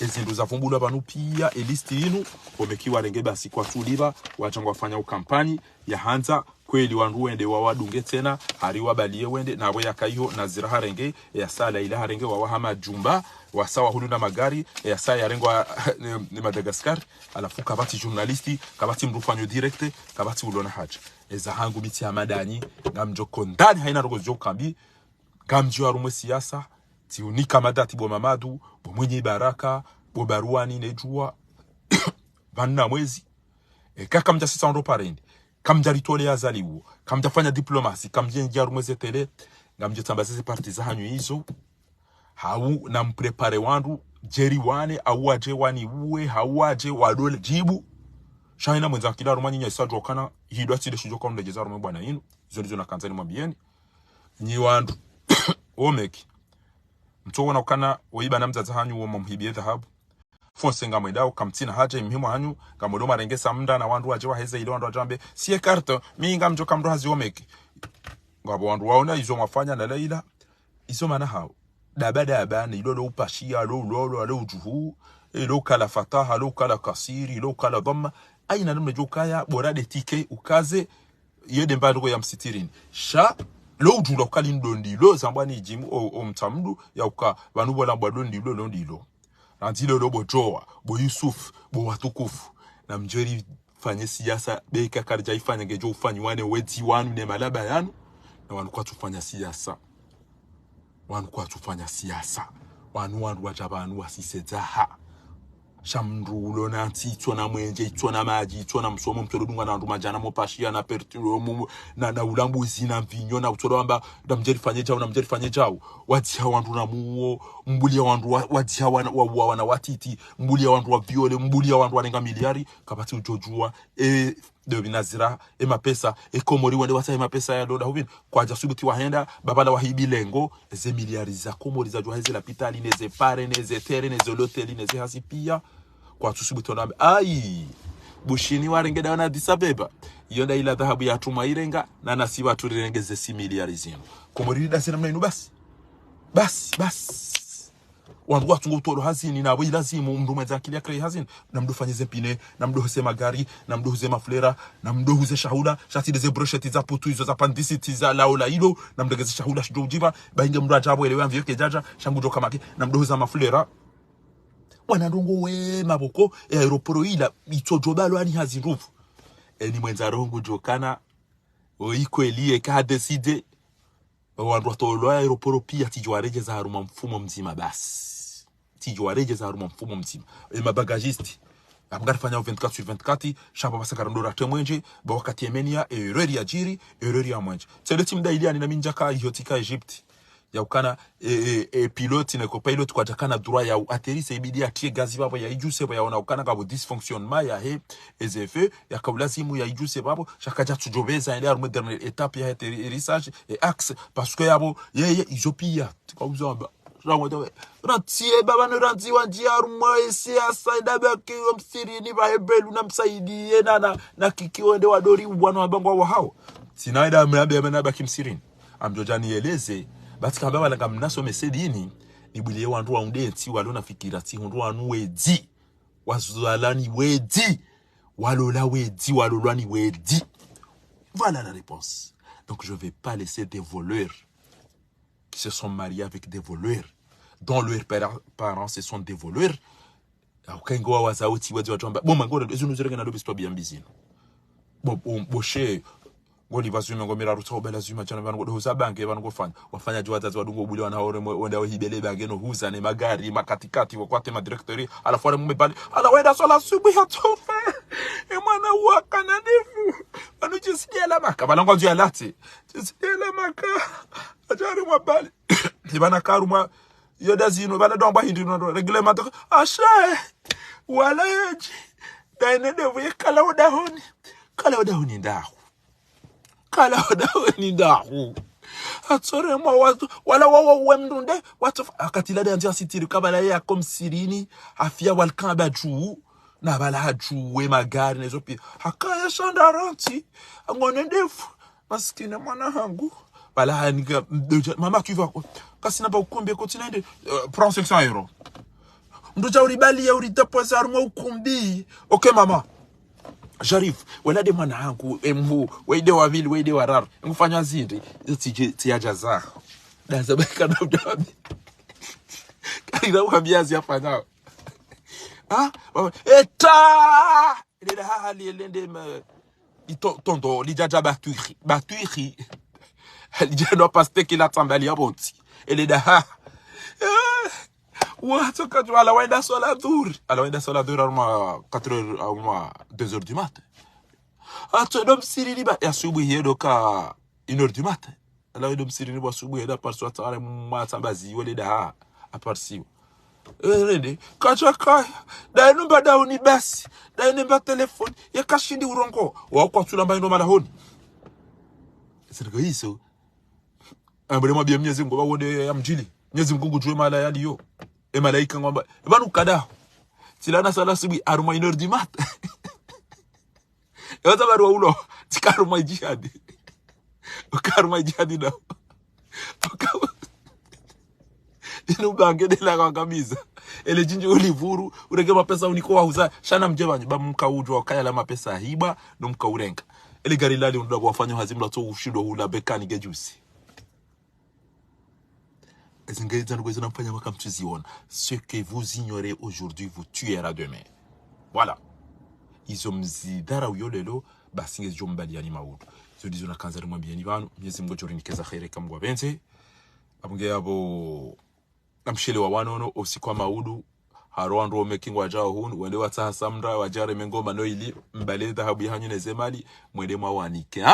ezindu za vumbulu abantu pia elisti inu omekiwa renge basi kwa tuliba wachangwa fanya ukampani ya hanza kweli wandu wende wawadunge tena hariwa balie wende na we yakaiho na ziraha renge ya sala ila renge wa wahama jumba wasawa hulu na magari ya saa ya rengwa ni Madagascar alafu kabati journalisti kabati mrufanyo direct kabati ulona haja eza hangu biti ya madani ngamjo kondani haina rogo jokambi ngamjo arumwe siasa ti unika madati bo mamadu bo mwenye baraka bo baruani nejua vanna mwezi kaka mja sisa ndo parende kamja ritole ya zaliwo kamja fanya diplomasi kamja njaru mwezi tele ngamjo tambazizi parti za hanyu hizo hau na mprepare wandu jeri wane au aje wani uwe hau aje wadole jibu shaina mwenza kila rumani nya isa jokana hidwa tide shijoka ndegeza rumwe bwana inu izo na kanzani mwambieni nyi wandu omeki mtuwa na ukana weiba na mzaza hanyu uwa mhibie dhahabu fonse nga mwedao kamtina haja imhimu hanyu ngamodoma rengesa mda na wandu wajewa heze ile wandu wajambe siye karto minga mjo kamdo hazi omeki ngabo wandu waona izo mwafanya na leila izo mana hao daba ni lolo upashia lo ujuhu lo kala fataha lo kala kasiri lo kala dhamma aina namna jokaya borade tike ukaze yede mbando ya msitirini sha lo ujula ukali ndondi lo zambani jimu o mtamdu ya uka banu bola mbwadondi lo ndilo randilo lo bojoa bo Yusuf bo watukufu na mjeri fanye siasa beka karja ifanye ngejo ufanye wane wedi wanu ne malaba yanu na wanu kwa tufanya siasa wanu kwa tufanya siasa wanu wajabanu wasisezaha shamrulo na ntitwa na mwenje itwa na maji itwa na msomo mtolodunga na ndumajana mopashia na pertulo na ulambu zina mvinyo na utola wamba ndamjeri fanye jao watia wandu na muo mbulia wandu watia wana watiti mbulia wandu wa viole mbulia wandu wanenga miliari kabati ujojua de binazira mapesa Komori wande wasa mapesa ya dola hubin kwa jasubuti wahenda babala wahibi lengo ze miliari za Komori za jua heze la pitali neze pare neze tere neze loteli neze hasipia kwa tusubuti wanambe ai bushini warengeda wana Addis Abeba yonda ila dhahabu ya tuma irenga na nasiba turirengeze 6 miliari zino komoriri dasi namna inu basi wandu watungo tolo hazini na abo ilazimu mndu mwenza akili akre hazini na mndu fanyeze pine na mndu huse magari na mndu huze maflera na mndu huze shahula shati deze brochette za potu izo za pandisiti za laola ilo na mndu geze shahula shido ujiba bainge mndu ajabu elewe amvyo kejaja shangu joka make na mndu huza maflera wana ndongo we maboko aeroporo ila itojobalo ani hazirufu ni mwenza rongo jokana oiko elie ka decide wandu watolo aeroporo pia tijuareje za haruma mfumo mzima basi tijuareje za haruma mfumo mzima mabagajisti amgarifanya 24/24 shamba basakara ndora temwenje ba wakati Yemenia erreur ya jiri erreur ya mwenje tsele timda iliani na minjaka yotika Egypt ya ukana pilote na co-pilot kwa takana droit ya atterrisse ibidi atie gazi babo ya ijuse ba yaona ukana kabo dysfonctionnement ya he ezefe ya kabulazimu ya ijuse babo shakaja tujobeza ile arme dernière étape ya atterrissage et axe parce que yabo yeye izopia kwa uzamba rango ratie baba no ranzi wanji arumwa ese asaida baki msirini ba hebelu na msaidie na kikiwende wadori bwana wabango wa hao sinaida mnabe baki msirini amjojani eleze bati kamba balanga mnaso mesedini nibuliye wandu waundeti walona fikira ti hundu wanu wedi wazalani wedi walola wedi walolani wedi. Voilà la réponse. Donc je vais pas laisser des voleurs qui se sont mariés avec des voleurs dont leurs parents se sont des voleurs aukengo wazauti wedi wajomba bon mangoro ezunuzereka na lobisto biambizino boshe ngoli vazuma ngomira rutoba lazima chana vangu huza bange vangu wafanya jwazazi wadungo buli wana hore wenda hibele bange no huza ne magari makatikati wakwate ma directory ala fore mumebali ala wenda sola subuhi atofa e mwana waka na defu anu jisidia la maka balango ndio lati jisidia la maka ajari mwabali ibana karuma yodazino bala domba hindi no reglement ashe wala yeji daine devu kala odahoni ndaho kala wadawani ndahu atsore mwa watu wala wemdunde watu akatila de antia sitiri kabala ya komsirini afia walkamba juu na bala haju we magari nezo pia hakaya shandaranti ngone ndefu maskini mwana hangu bala hanika mama tu vas kasina ba ukumbi continent prends 500 euros ndoja uribali ya uritapoza armo ukumbi okay mama J'arrive, wala de mwana hangu emhu weide wa vile weide wa rar ngufanya zindi tiaja za daza beka na dabi kaida ukambiazi afanya eta ile hali elende tondo lijaja baturi lijano paste kila tambali ya bonti ele da watu kajua ala wenda sola dur arma 4h arma 2h du matin ato dom sirini ba asubuhi yedo ka 1h du matin ala dom sirini ba asubuhi yedo parso atare matambazi wele da aparsiwo rede kachaka da numba da uni basi da numba telefone ya kashindi urongo wa kwa tulamba ndo mala honi siriko hizo ambele mabia Mwenyezi Mungu bawode ya mjili Mwenyezi Mungu jwe mala yaliyo e malaika ngomba banu kada silana sala subi aruma 1h du mat e wata baru ulo tikaruma jihad na ino bange de la kabisa ele jinji ulivuru urege mapesa uniko wahuza shana mjebanyi ba mkaujwa wakaya la mapesa hiba no mkaurenga ele gari lali ndo wafanya hazimla to ushindo hula bekani gejusi. Ce que vous ignorez aujourd'hui vous tuera demain. Voilà. Ils ont zidara uyolelo basinge jombali yani maudu. So dizo na kanzari mwambieni banu Mwenyezi Mungu jorimikeza khaire kamwa benze. Abunge yabo namshele wa wanono osikwa maudu haroando making wajao hunu wale wata samra wajare mengoma no ili mbale dhahabu hanyu nezemali mwede mwawanike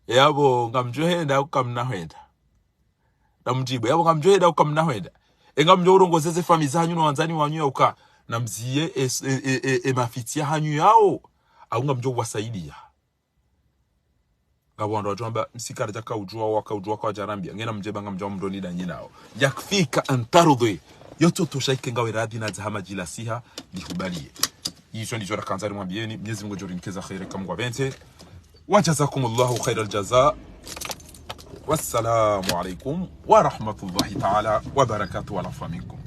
yabo ngamjohenda ukamna henda namjibu yabo ngamjoheda ukamnahweda engamjo urongozeze fami zanyu no wanzani wanyu uka namziye mafitia hanyu yao au ngamjo wasaidia ngabo ndo jomba msikara jaka ujua kwa jarambia ngena mjeba ngamjo mdoni danyi nao yakfika antarudhi yoto toshaike ngawe radhi na zahama jilasiha lihubalie hizo ndizo rakanzari mwambieni Mwenyezi Mungu ajorinekeza khairi kama kwa bente wajazakumullahu khairal jazaa. Wassalamu alaikum wa rahmatullahi ta'ala wa barakatuhu wa lafa minkum.